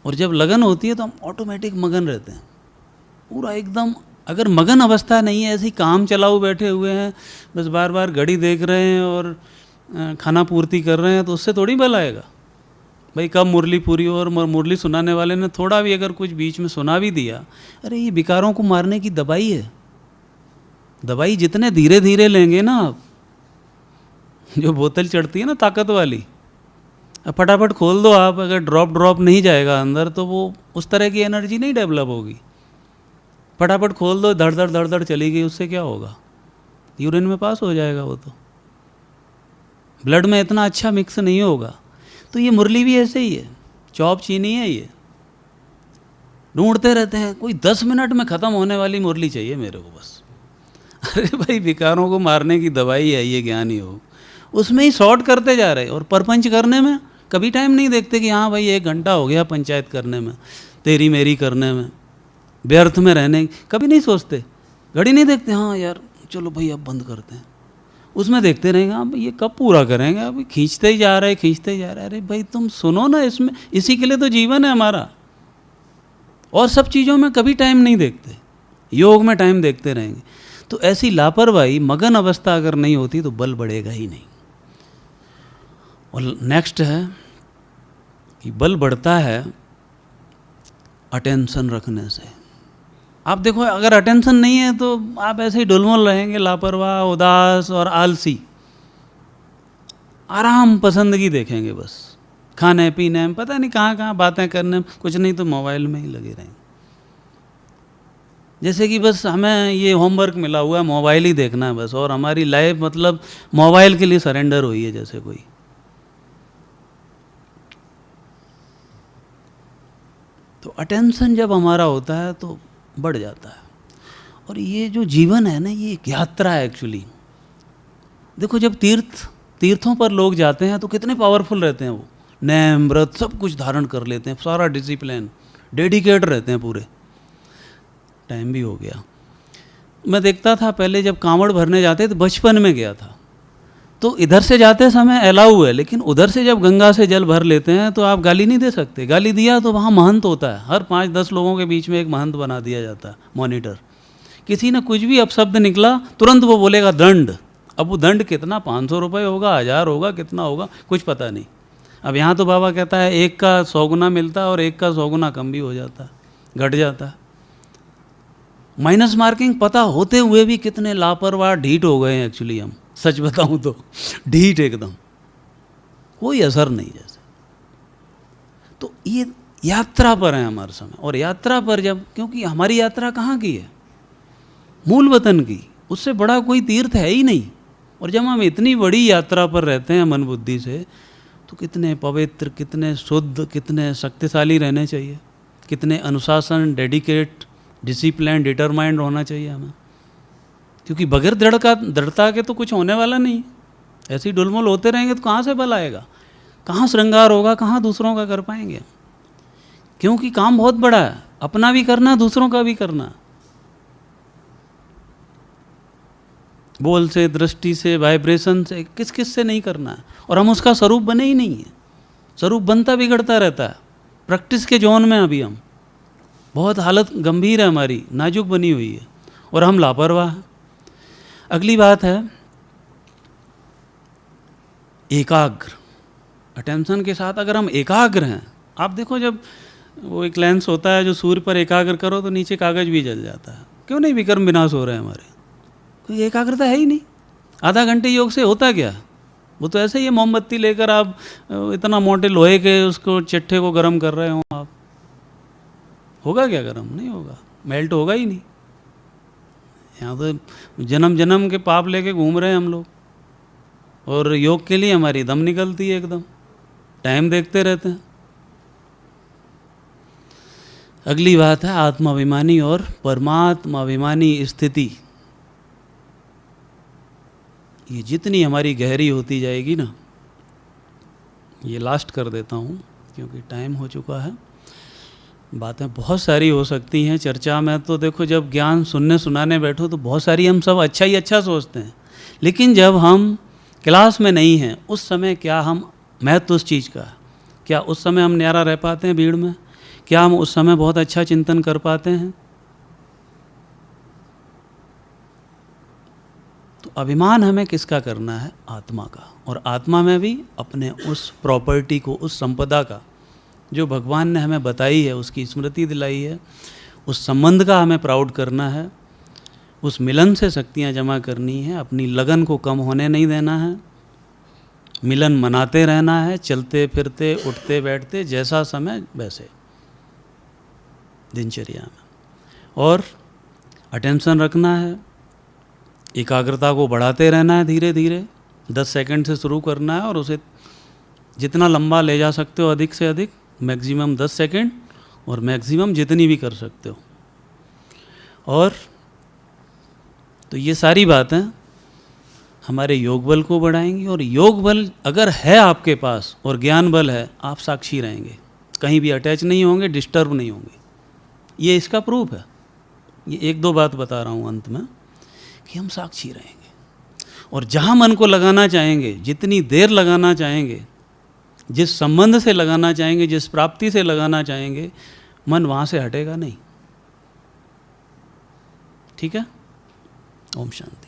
और जब लगन होती है तो हम ऑटोमेटिक मगन रहते हैं पूरा एकदम। अगर मगन अवस्था नहीं है, ऐसे ही काम चलाओ बैठे हुए हैं, बस बार बार घड़ी देख रहे हैं और खाना पूर्ति कर रहे हैं, तो उससे थोड़ी बल आएगा। भाई कब मुरली पूरी हो, और मुरली सुनाने वाले ने थोड़ा भी अगर कुछ बीच में सुना भी दिया, अरे ये विकारों को मारने की दवाई है। दवाई जितने धीरे धीरे लेंगे ना आप, जो बोतल चढ़ती है ना ताकत वाली, अब फटाफट खोल दो आप, अगर ड्रॉप नहीं जाएगा अंदर तो वो उस तरह की एनर्जी नहीं डेवलप होगी। फटाफट खोल दो, धड़ धड़ चली गई, उससे क्या होगा? यूरिन में पास हो जाएगा वो, तो ब्लड में इतना अच्छा मिक्स नहीं होगा। तो ये मुरली भी ऐसे ही है, चॉप चीनी है ये, ढूंढते रहते हैं। कोई 10 मिनट में ख़त्म होने वाली मुरली चाहिए मेरे को बस। अरे भाई विकारों को मारने की दवाई है ये ज्ञान ही हो, उसमें ही शॉर्ट करते जा रहे। और परपंच करने में कभी टाइम नहीं देखते कि हाँ भाई 1 घंटा हो गया पंचायत करने में, तेरी मेरी करने में, व्यर्थ में रहने, कभी नहीं सोचते, घड़ी नहीं देखते, हाँ यार चलो भाई अब बंद करते हैं। उसमें देखते रहेंगे अब ये कब पूरा करेंगे, अब खींचते ही जा रहे अरे भाई तुम सुनो ना, इसमें इसी के लिए तो जीवन है हमारा। और सब चीज़ों में कभी टाइम नहीं देखते, योग में टाइम देखते रहेंगे। तो ऐसी लापरवाही, मगन अवस्था अगर नहीं होती तो बल बढ़ेगा ही नहीं। और नेक्स्ट है कि बल बढ़ता है अटेंशन रखने से। आप देखो अगर अटेंशन नहीं है तो आप ऐसे ही डुलमुल रहेंगे, लापरवाह, उदास और आलसी, आराम पसंदगी देखेंगे बस, खाने पीने में, पता नहीं कहाँ कहाँ बातें करने में, कुछ नहीं तो मोबाइल में ही लगे रहेंगे। जैसे कि बस हमें ये होमवर्क मिला हुआ है, मोबाइल ही देखना है बस, और हमारी लाइफ मतलब मोबाइल के लिए सरेंडर हुई है जैसे कोई। तो अटेंशन जब हमारा होता है तो बढ़ जाता है। और ये जो जीवन है ना, ये एक यात्रा है एक्चुअली। देखो जब तीर्थों पर लोग जाते हैं तो कितने पावरफुल रहते हैं वो, नेम व्रत सब कुछ धारण कर लेते हैं, सारा डिसिप्लिन, डेडिकेट रहते हैं पूरे। टाइम भी हो गया। मैं देखता था पहले जब कांवड़ भरने जाते तो बचपन में गया था, तो इधर से जाते समय अलाउ है, लेकिन उधर से जब गंगा से जल भर लेते हैं तो आप गाली नहीं दे सकते। गाली दिया तो वहाँ महंत होता है, हर 5-10 लोगों के बीच में एक महंत बना दिया जाता है, मॉनिटर। किसी ने कुछ भी अपशब्द निकला तुरंत वो बोलेगा दंड। अब वो दंड कितना, 500 रुपये होगा, 1000 होगा, कितना होगा कुछ पता नहीं। अब यहाँ तो बाबा कहता है 1 का 100 गुना मिलता है और 1 का 100 गुना कम भी हो जाता है, घट जाता है। माइनस मार्किंग पता होते हुए भी कितने लापरवाह ढीठ हो गए हैं एक्चुअली हम, सच बताऊं तो ढीठ एकदम, कोई असर नहीं जैसे। तो ये यात्रा पर है हमारे समय, और यात्रा पर जब, क्योंकि हमारी यात्रा कहाँ की है, मूल वतन की, उससे बड़ा कोई तीर्थ है ही नहीं। और जब हम इतनी बड़ी यात्रा पर रहते हैं मन बुद्धि से, तो कितने पवित्र, कितने शुद्ध, कितने शक्तिशाली रहने चाहिए, कितने अनुशासन, डेडिकेट, डिसिप्लिन, डिटरमाइंड होना चाहिए हमें। क्योंकि बगैर दृढ़ता के तो कुछ होने वाला नहीं। ऐसे ही डुलमुल होते रहेंगे तो कहाँ से बल आएगा, कहाँ श्रृंगार होगा, कहाँ दूसरों का कर पाएंगे। क्योंकि काम बहुत बड़ा है, अपना भी करना, दूसरों का भी करना, बोल से, दृष्टि से, वाइब्रेशन से, किस किस से नहीं करना है। और हम उसका स्वरूप बने ही नहीं है, स्वरूप बनता बिगड़ता रहता है। प्रैक्टिस के जोन में अभी हम, बहुत हालत गंभीर है हमारी, नाजुक बनी हुई है, और हम लापरवाह हैं। अगली बात है एकाग्र। अटेंशन के साथ अगर हम एकाग्र हैं, आप देखो जब वो एक लेंस होता है जो सूर्य पर एकाग्र करो तो नीचे कागज भी जल जाता है। क्यों नहीं विक्रम विनाश हो रहे हैं हमारे, कोई एकाग्रता है ही नहीं। आधा घंटे योग से होता क्या, वो तो ऐसे ही है, मोमबत्ती लेकर आप इतना मोटे लोहे के उसको चिट्ठे को गर्म कर रहे हो, आप होगा क्या गर्म? नहीं होगा, मेल्ट होगा ही नहीं। यहाँ तो जन्म जन्म के पाप लेके घूम रहे हैं हम लोग, और योग के लिए हमारी दम निकलती है एकदम, टाइम देखते रहते हैं। अगली बात है आत्माभिमानी और परमात्माभिमानी स्थिति। ये जितनी हमारी गहरी होती जाएगी ना, ये लास्ट कर देता हूँ क्योंकि टाइम हो चुका है। बातें बहुत सारी हो सकती हैं चर्चा में, तो देखो जब ज्ञान सुनने सुनाने बैठो तो बहुत सारी हम सब अच्छा ही अच्छा सोचते हैं, लेकिन जब हम क्लास में नहीं हैं उस समय क्या हम महत्व उस चीज़ का, क्या उस समय हम न्यारा रह पाते हैं भीड़ में? क्या हम उस समय बहुत अच्छा चिंतन कर पाते हैं? तो अभिमान हमें किसका करना है? आत्मा का। और आत्मा में भी अपने उस प्रॉपर्टी को, उस संपदा का जो भगवान ने हमें बताई है, उसकी स्मृति दिलाई है, उस संबंध का हमें प्राउड करना है, उस मिलन से शक्तियाँ जमा करनी है, अपनी लगन को कम होने नहीं देना है, मिलन मनाते रहना है, चलते फिरते उठते बैठते जैसा समय वैसे दिनचर्या में, और अटेंशन रखना है, एकाग्रता को बढ़ाते रहना है, धीरे धीरे 10 सेकंड से शुरू करना है और उसे जितना लंबा ले जा सकते हो अधिक से अधिक, मैक्सिमम 10 सेकंड और मैक्सिमम जितनी भी कर सकते हो। और तो ये सारी बातें हमारे योग बल को बढ़ाएंगी, और योग बल अगर है आपके पास और ज्ञान बल है, आप साक्षी रहेंगे, कहीं भी अटैच नहीं होंगे, डिस्टर्ब नहीं होंगे। ये इसका प्रूफ है। ये एक दो बात बता रहा हूँ अंत में कि हम साक्षी रहेंगे, और जहाँ मन को लगाना चाहेंगे, जितनी देर लगाना चाहेंगे, जिस संबंध से लगाना चाहेंगे, जिस प्राप्ति से लगाना चाहेंगे, मन वहाँ से हटेगा नहीं। ठीक है? ओम शांति।